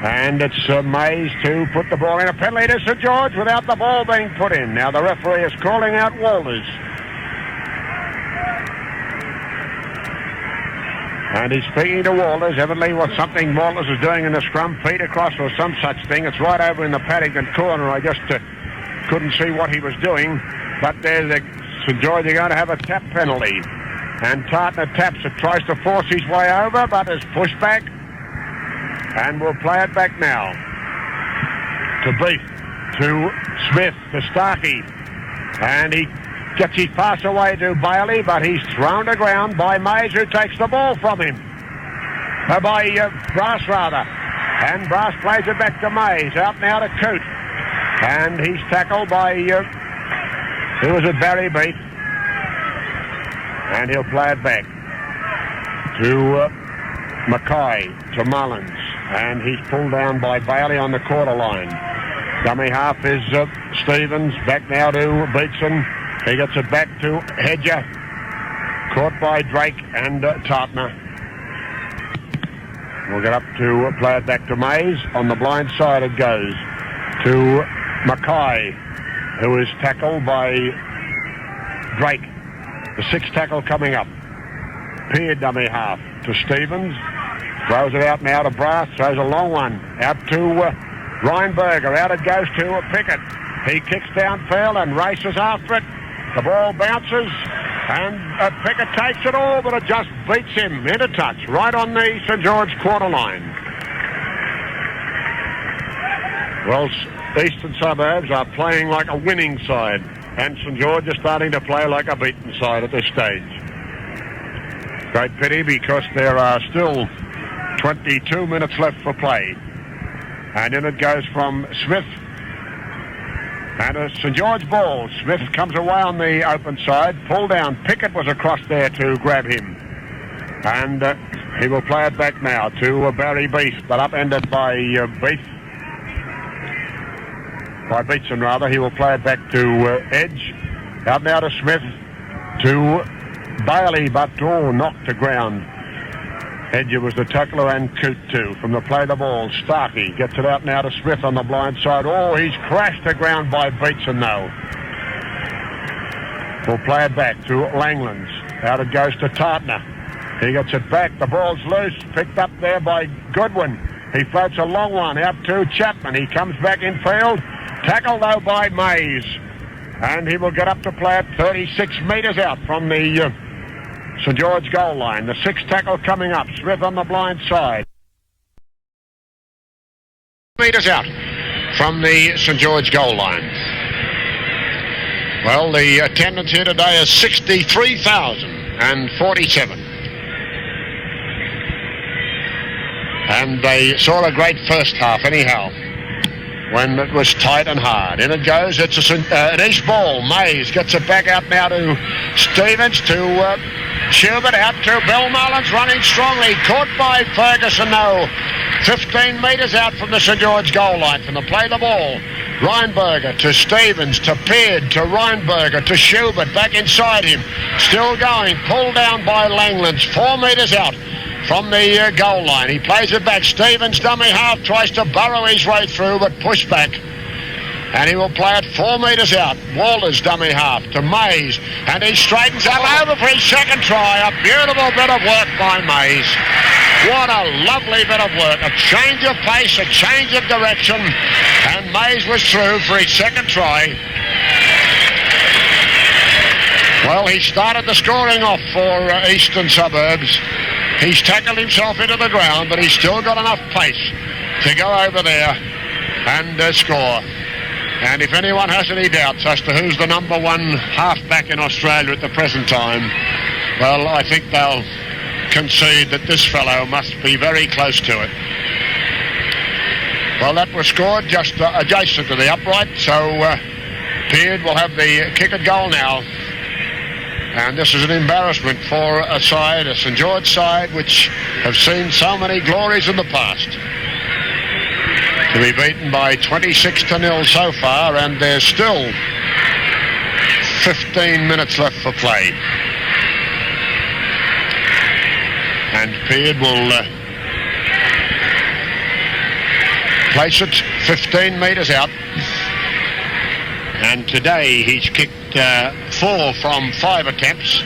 And it's Mays to put the ball in. A penalty to St George without the ball being put in. Now the referee is calling out Walters. And he's speaking to Walters. Evidently something Walters is doing in the scrum, feet across or some such thing. It's right over in the Paddington corner. I just couldn't see what he was doing. But there's St George are going to have a tap penalty. And Tartner taps it, tries to force his way over, but is pushed back. And we'll play it back now. To Beef, to Smith, to Starkey. And he gets his pass away to Bailey, but he's thrown to ground by Mays, who takes the ball from him. By Brass, rather. And Brass plays it back to Mays. Out now to Coote. And he's tackled by, who was it, Barry Beat. And he'll play it back to Mackay, to Mullins. And he's pulled down by Bailey on the quarter line. Dummy half is Stevens. Back now to Beatson. He gets it back to Hedger. Caught by Drake and Tartner. We'll get up to play it back to Mays. On the blind side it goes to Mackay, who is tackled by Drake. The sixth tackle coming up. Peard dummy half to Stevens. Throws it out now to Brass. Throws a long one out to Reinberger. Out it goes to Pickett. He kicks downfield and races after it. The ball bounces and Pickett takes it all, but it just beats him into touch right on the St George quarter line. Well, Eastern Suburbs are playing like a winning side, and St George is starting to play like a beaten side at this stage. Great pity, because there are still 22 minutes left for play. And in it goes from Smith. And a St George ball. Smith comes away on the open side. Pull down. Pickett was across there to grab him. And he will play it back now to Barry Beef, but upended by Beef. By Beatson, rather. He will play it back to Edge. Out now to Smith. To Bailey, but knocked to ground. Hedger was the tackler, and Coote too. From the play the ball, Starkey gets it out now to Smith on the blind side. Oh, he's crashed to ground by Beatson though. We'll play it back to Langlands. Out it goes to Tartner. He gets it back. The ball's loose. Picked up there by Goodwin. He floats a long one out to Chapman. He comes back in field. Tackled though by Mays. And he will get up to play it 36 metres out from the St George goal line. The sixth tackle coming up. Smith on the blind side. Metres out from the St George goal line. Well, the attendance here today is 63,047. And they saw a great first half anyhow, when it was tight and hard. In it goes. It's an East ball. Mays gets it back out now to Stevens, to Schubert, out to Bill Mullins, running strongly. Caught by Ferguson, though. 15 metres out from the St George goal line. From the play the ball. Reinberger to Stevens, to Peard, to Reinberger, to Schubert. Back inside him. Still going. Pulled down by Langlands. 4 metres out from the goal line. He plays it back. Stevens, dummy half, tries to burrow his way through, but pushed back. And he will play it 4 metres out. Walters, dummy half, to Mays. And he straightens up over for his second try. A beautiful bit of work by Mays. What a lovely bit of work. A change of pace, a change of direction. And Mays was through for his second try. Well, he started the scoring off for Eastern Suburbs. He's tackled himself into the ground, but he's still got enough pace to go over there and score. And if anyone has any doubts as to who's the number one halfback in Australia at the present time, well, I think they'll concede that this fellow must be very close to it. Well, that was scored just adjacent to the upright, so Beard will have the kick at goal now. And this is an embarrassment for a side, a St George side, which have seen so many glories in the past. To be beaten by 26-0 so far, and there's still 15 minutes left for play. And Beard will place it 15 metres out. And today he's kicked 4 from 5 attempts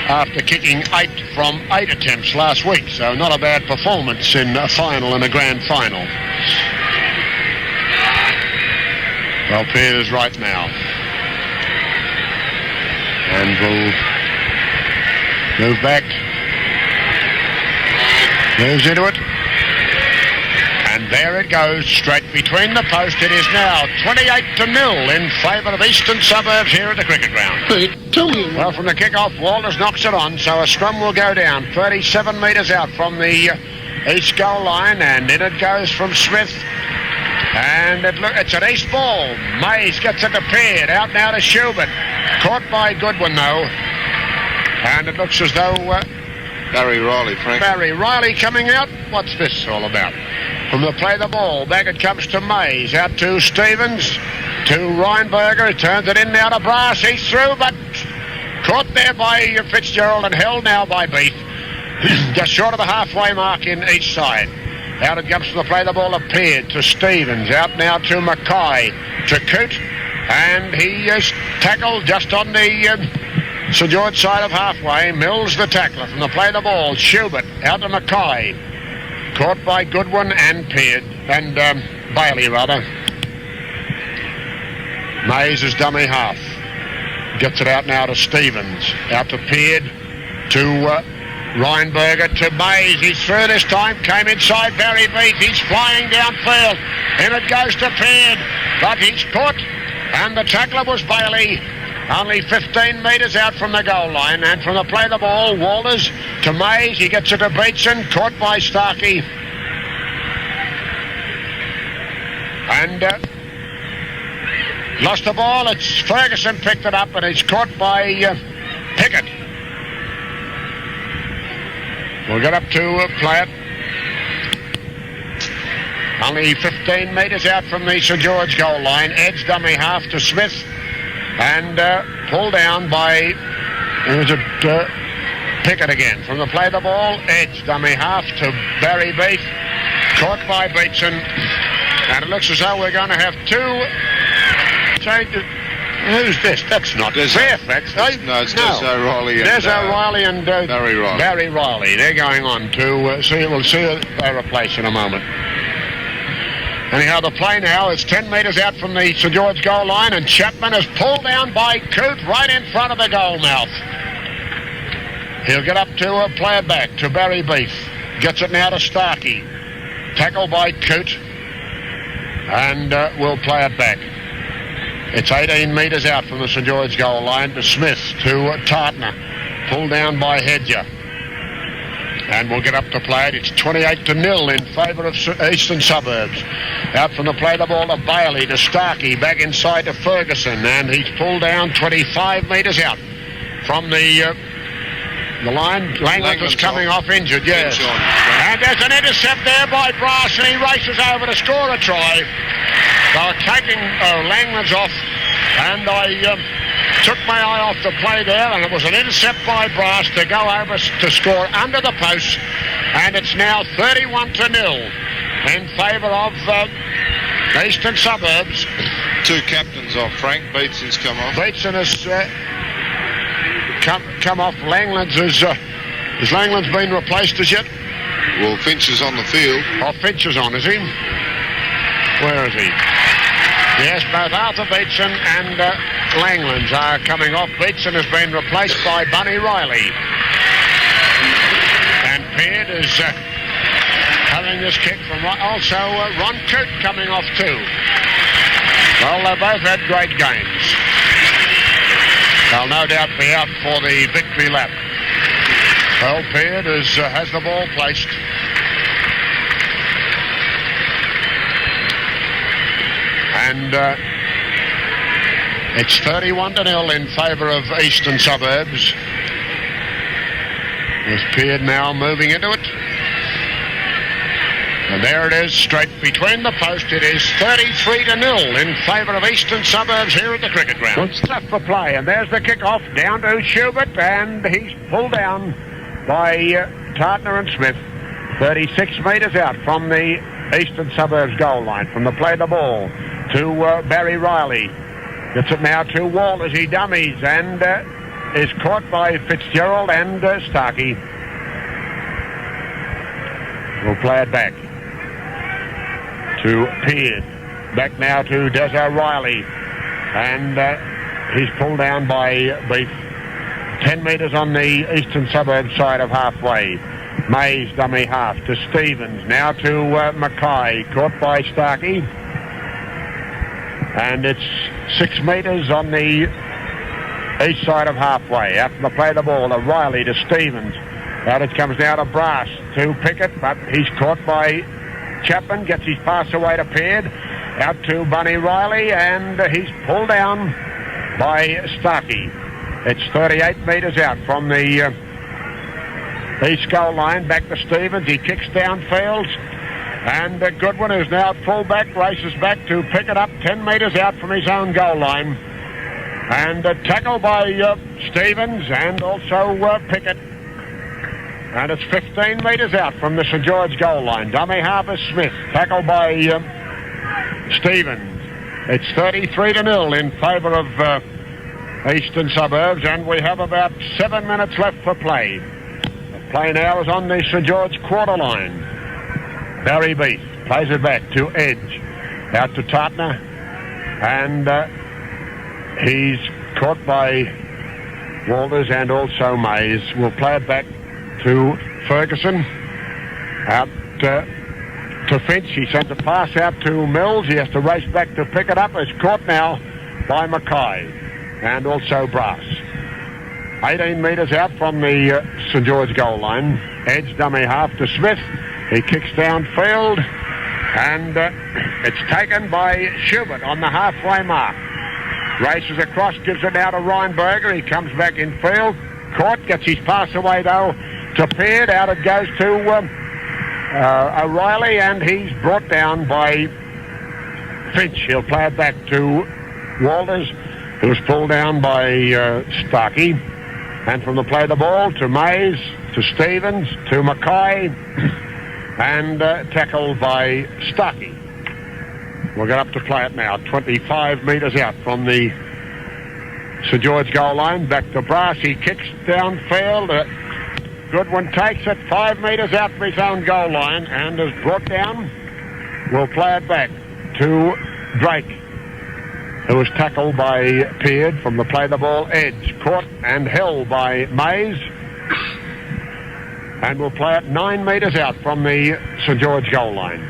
after kicking 8 from 8 attempts last week. So not a bad performance in a final and a grand final. Well, Beard is right now. And will move back. Moves into it. And there it goes, straight between the post. It is now 28-0 in favour of Eastern Suburbs here at the cricket ground. Well, from the kick-off, Walters knocks it on, so a scrum will go down 37 metres out from the east goal line, and in it goes from Smith. And it's an east ball. Mays gets it to Peard. Out now to Schubert. Caught by Goodwin, though. And it looks as though... Barry Riley, Frank. Barry Riley coming out. What's this all about? From the play the ball, back it comes to Mays, out to Stevens, to Reinberger, turns it in now to Brass, he's through, but caught there by Fitzgerald and held now by Beath, just short of the halfway mark in each side. Out it comes from the play the ball, appeared to Stevens, out now to Mackay, to Coote, and he is tackled just on the St George side of halfway. Mills the tackler from the play the ball, Schubert, out to Mackay. Caught by Goodwin and Peard, and Bailey rather. Mays is dummy half. Gets it out now to Stevens. Out to Peard, to Reinberger, to Mays. He's through this time. Came inside Barry Beath. He's flying downfield. In it goes to Peard, but he's caught. And the tackler was Bailey. Only 15 metres out from the goal line, and from the play the ball, Walters to Mays, he gets it to Beetson, caught by Starkey. And lost the ball, it's Ferguson picked it up, and he's caught by Pickett. We'll get up to play it. Only 15 metres out from the St George goal line, edge dummy half to Smith. And pulled down by, Pickett again. From the play the ball, edge dummy half to Barry Beath. Caught by Beetson. And it looks as though we're going to have 2 changes. Who's this? That's not Fairfax. No, it's Des O'Reilly and O'Reilly and Barry Riley. Barry Riley. They're going on to see. We'll see their replace in a moment. Anyhow, the play now is 10 metres out from the St George goal line, and Chapman is pulled down by Coote right in front of the goal mouth. He'll get up to play it back to Barry Beath. Gets it now to Starkey. Tackle by Coote. And we'll play it back. It's 18 metres out from the St George goal line to Smith, to Tartner. Pulled down by Hedger. And we'll get up to play it. It's 28-0 in favour of Eastern Suburbs. Out from the play the ball to Bailey, to Starkey, back inside to Ferguson, and he's pulled down 25 metres out from the line. Langland was coming off injured, yes. And there's an intercept there by Brass, and he races over to score a try. They're taking Langland's off, and I took my eye off the play there, and it was an intercept by Brass to go over to score under the post, and it's now 31-0 in favour of Eastern Suburbs. 2 captains off, Frank. Beetson's come off. Beetson has come off. Langland's has Langland's been replaced as yet? Well, Finch is on the field. Oh, Finch is on, is he? Where is he? Yes, both Arthur Beetson and Langlands are coming off. Beetson has been replaced by Bunny Riley. And Peard is having this kick from also Ron Coote coming off too. Well, they both had great games. They'll no doubt be out for the victory lap. Well, Peard has the ball placed. And it's 31-0 in favour of Eastern Suburbs. With Peard now moving into it. And there it is, straight between the post. It is 33-0 in favour of Eastern Suburbs here at the cricket ground. What's left for play? And there's the kick-off down to Schubert, and he's pulled down by Tartner and Smith. 36 metres out from the Eastern Suburbs goal line. From the play the ball to Barry Riley. Gets it now to Walters. He dummies and is caught by Fitzgerald and Starkey. We'll play it back to Peard. Back now to Des O'Reilly. And he's pulled down by Beef. 10 metres on the Eastern Suburbs side of halfway. Mays dummy half to Stevens. Now to Mackay. Caught by Starkey. And it's 6 metres on the east side of halfway. Out from the play the ball, O'Reilly to Stevens. Out it comes now to Brass to Pickett, but he's caught by Chapman. Gets his pass away to Peard. Out to Bunny Riley, and he's pulled down by Starkey. It's 38 metres out from the east goal line. Back to Stevens. He kicks downfield. And Goodwin, who's now at full-back, races back to pick it up 10 metres out from his own goal line. And a tackle by Stevens and also Pickett. And it's 15 metres out from the St George goal line. Dummy half is Smith. Tackle by Stevens. It's 33-0 in favour of Eastern Suburbs, and we have about 7 minutes left for play. The play now is on the St George quarter line. Barry Beef plays it back to Edge. Out to Tartner. And he's caught by Walters and also Mays. We'll play it back to Ferguson. Out to Finch. He sends a pass out to Mills. He has to race back to pick it up. It's caught now by Mackay and also Brass. 18 metres out from the St George goal line. Edge dummy half to Smith. He kicks downfield, and it's taken by Schubert on the halfway mark. Races across, gives it now to Reinberger. He comes back in field. Caught, gets his pass away though to Peard. Out it goes to O'Reilly, and he's brought down by Finch. He'll play it back to Walters, who's pulled down by Starkey. And from the play the ball to Mays, to Stevens, to Mackay. And tackled by Starkey. We'll get up to play it now. 25 metres out from the St George goal line. Back to Brass. He kicks downfield. Goodwin takes it 5 metres out from his own goal line and is brought down. We'll play it back to Drake, who was tackled by Peard. From the play the ball edge. Caught and held by Mays. And we'll play it 9 metres out from the St George goal line.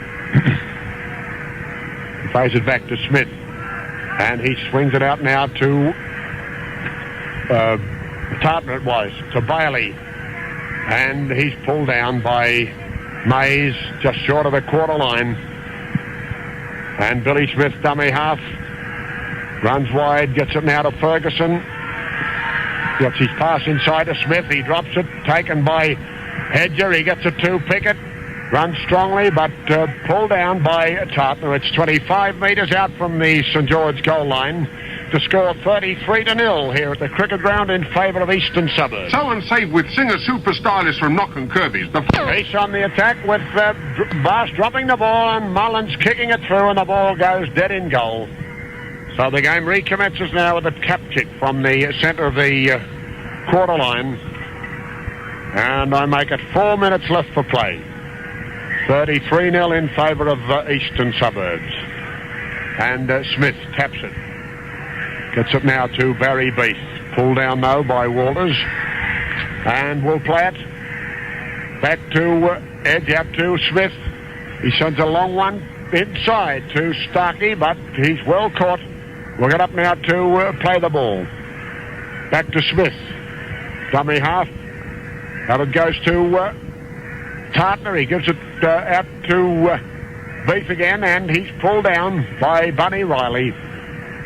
Plays it back to Smith. And he swings it out now to Tartner it was, to Bailey. And he's pulled down by Mays just short of the quarter line. And Billy Smith, dummy half, runs wide, gets it now to Ferguson. Gets his pass inside to Smith. He drops it, taken by Hedger. He gets it to Pickett. Runs strongly, but pulled down by Tartner. It's 25 metres out from the St George goal line to score 33-0 here at the cricket ground in favour of Eastern Suburbs. So unsafe with Singer Super Stylish from Knock and Kirby's. He's on the attack with Bass dropping the ball and Mullins kicking it through, and the ball goes dead in goal. So the game recommences now with a cap kick from the centre of the quarter line. And I make it 4 minutes left for play. 33-0 in favour of Eastern Suburbs. And Smith taps it. Gets it now to Barry Beef. Pulled down though by Walters. And we'll play it back to Edge, out to Smith. He sends a long one inside to Starkey, but he's well caught. We'll get up now to play the ball. Back to Smith. Dummy half. Out it goes to Tartner. He gives it out to Beef again, and he's pulled down by Bunny Riley.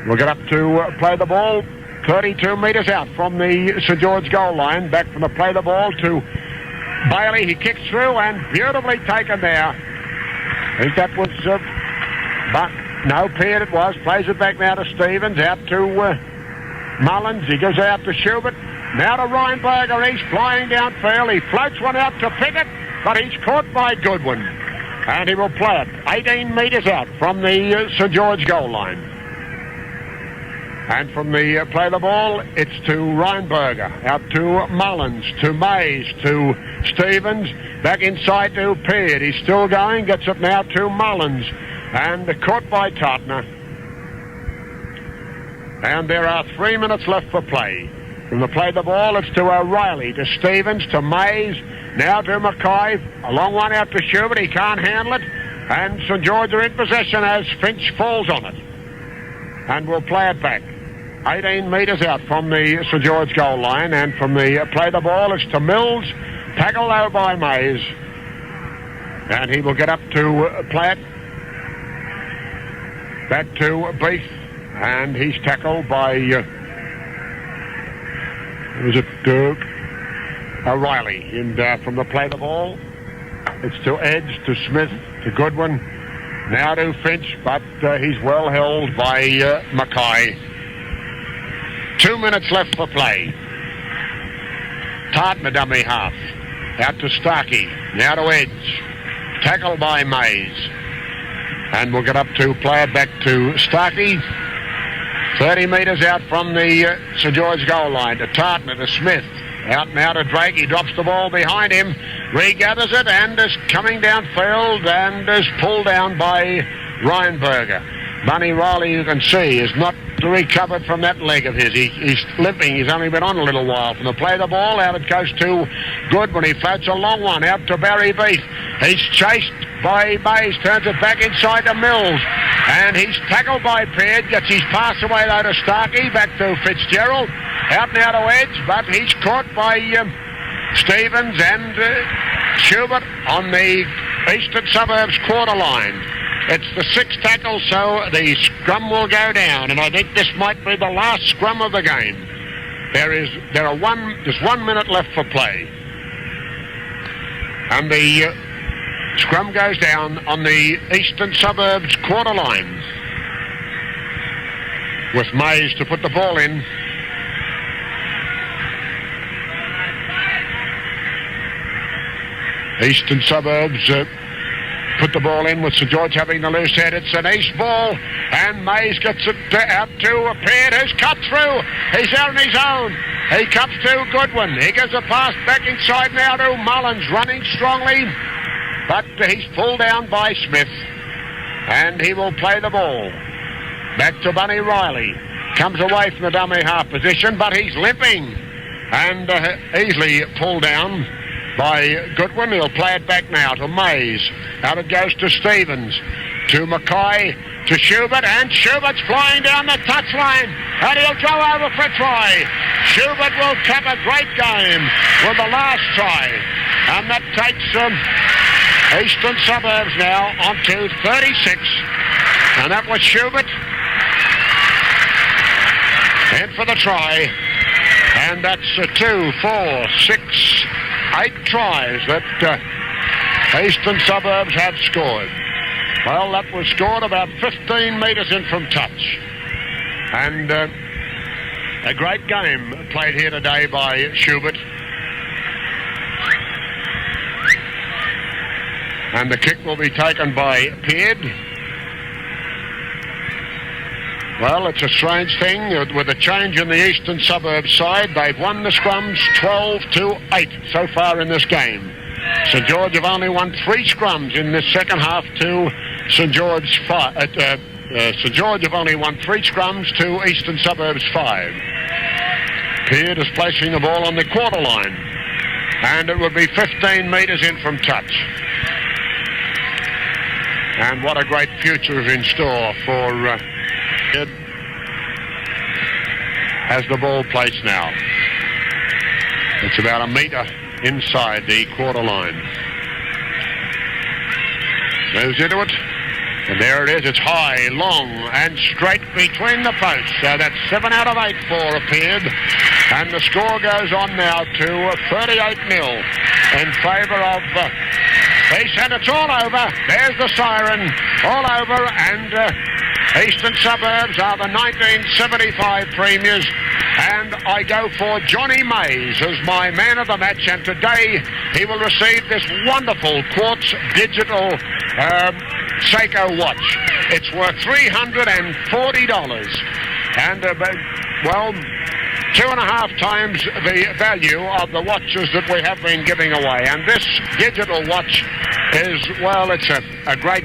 We'll get up to play the ball 32 metres out from the St George goal line. Back from the play the ball to Bailey. He kicks through and beautifully taken there. I think that was but no, Peart it was. Plays it back now to Stevens. Out to Mullins. He goes out to Schubert. Now to Reinberger. He's flying downfield. He floats one out to Pickett, but he's caught by Goodwin. And he will play it 18 metres out from the St George goal line. And from the play the ball, it's to Reinberger. Out to Mullins, to Mays, to Stevens. Back inside to Peart. He's still going. Gets it now to Mullins. And caught by Tartner. And there are 3 minutes left for play. From the play the ball, it's to O'Reilly, to Stevens, to Mays, now to Mackay. A long one out to Schubert. He can't handle it. And St George are in possession as Finch falls on it. And we'll play it back. 18 metres out from the St George goal line. And from the play the ball, it's to Mills. Tackled low by Mays. And he will get up to play it. Back to Beef. And he's tackled by... was it O'Reilly? And from the play the ball, it's to Edge, to Smith, to Goodwin, now to Finch, but he's well held by Mackay. 2 minutes left for play. Tartner dummy half. Out to Starkey, now to Edge. Tackled by Mays. And we'll get up to play it back to Starkey. 30 metres out from the St George goal line. To Tartner, to Smith. Out now to Drake. He drops the ball behind him. Regathers it and is coming downfield and is pulled down by Reinberger. Bunny Riley, you can see, is not recovered from that leg of his. He's limping. He's only been on a little while. From the play the ball, out it goes to Goodwin. He floats a long one out to Barry Beef. He's chased by Mays, turns it back inside to Mills, and he's tackled by Peart. Gets his pass away though to Starkey, back to Fitzgerald, out now to Edge, but he's caught by Stevens and Schubert on the Eastern Suburbs quarter line. It's the 6th tackle, so the scrum will go down, and I think this might be the last scrum of the game. There's 1 minute left for play, and the scrum goes down on the Eastern Suburbs quarter line, with Mays to put the ball in. Eastern Suburbs put the ball in with St George having the loose head. It's an East ball, and Mays gets it out to Peart, who's cut through. He's out on his own. He comes to Goodwin. He gives a pass back inside now to Mullins, running strongly, but he's pulled down by Smith, and he will play the ball back to Bunny Riley. Comes away from the dummy half position, but he's limping and easily pulled down by Goodwin. He'll play it back now to Mays. Out it goes to Stevens, to Mackay, to Schubert, and Schubert's flying down the touchline, and he'll go over for a try. Schubert will cap a great game with the last try, and that takes Eastern Suburbs now on to 36, and that was Schubert in for the try, and that's 2, 4, 6, 8 tries that Eastern Suburbs have scored. Well, that was scored about 15 metres in from touch. And a great game played here today by Schubert. And the kick will be taken by Peart. Well, it's a strange thing. With a change in the Eastern Suburbs side, they've won the scrums 12-8 so far in this game. St George have only won 3 scrums in this second half to St George 5. St George have only won 3 scrums to Eastern Suburbs 5. Peart is placing the ball on the quarter line, and it would be 15 metres in from touch. And what a great future is in store for as the ball placed now. It's about a metre inside the quarter line. Moves into it. And there it is. It's high, long, and straight between the posts. So that's 7 out of 8 for appeared. And the score goes on now to 38-0 in favour of East. And it's all over. There's the siren. All over. And Eastern Suburbs are the 1975 premiers. And I go for Johnny Mays as my man of the match. And today he will receive this wonderful quartz digital Seiko watch. It's worth $340. And, well, 2.5 times the value of the watches that we have been giving away. And this digital watch is, well, it's a great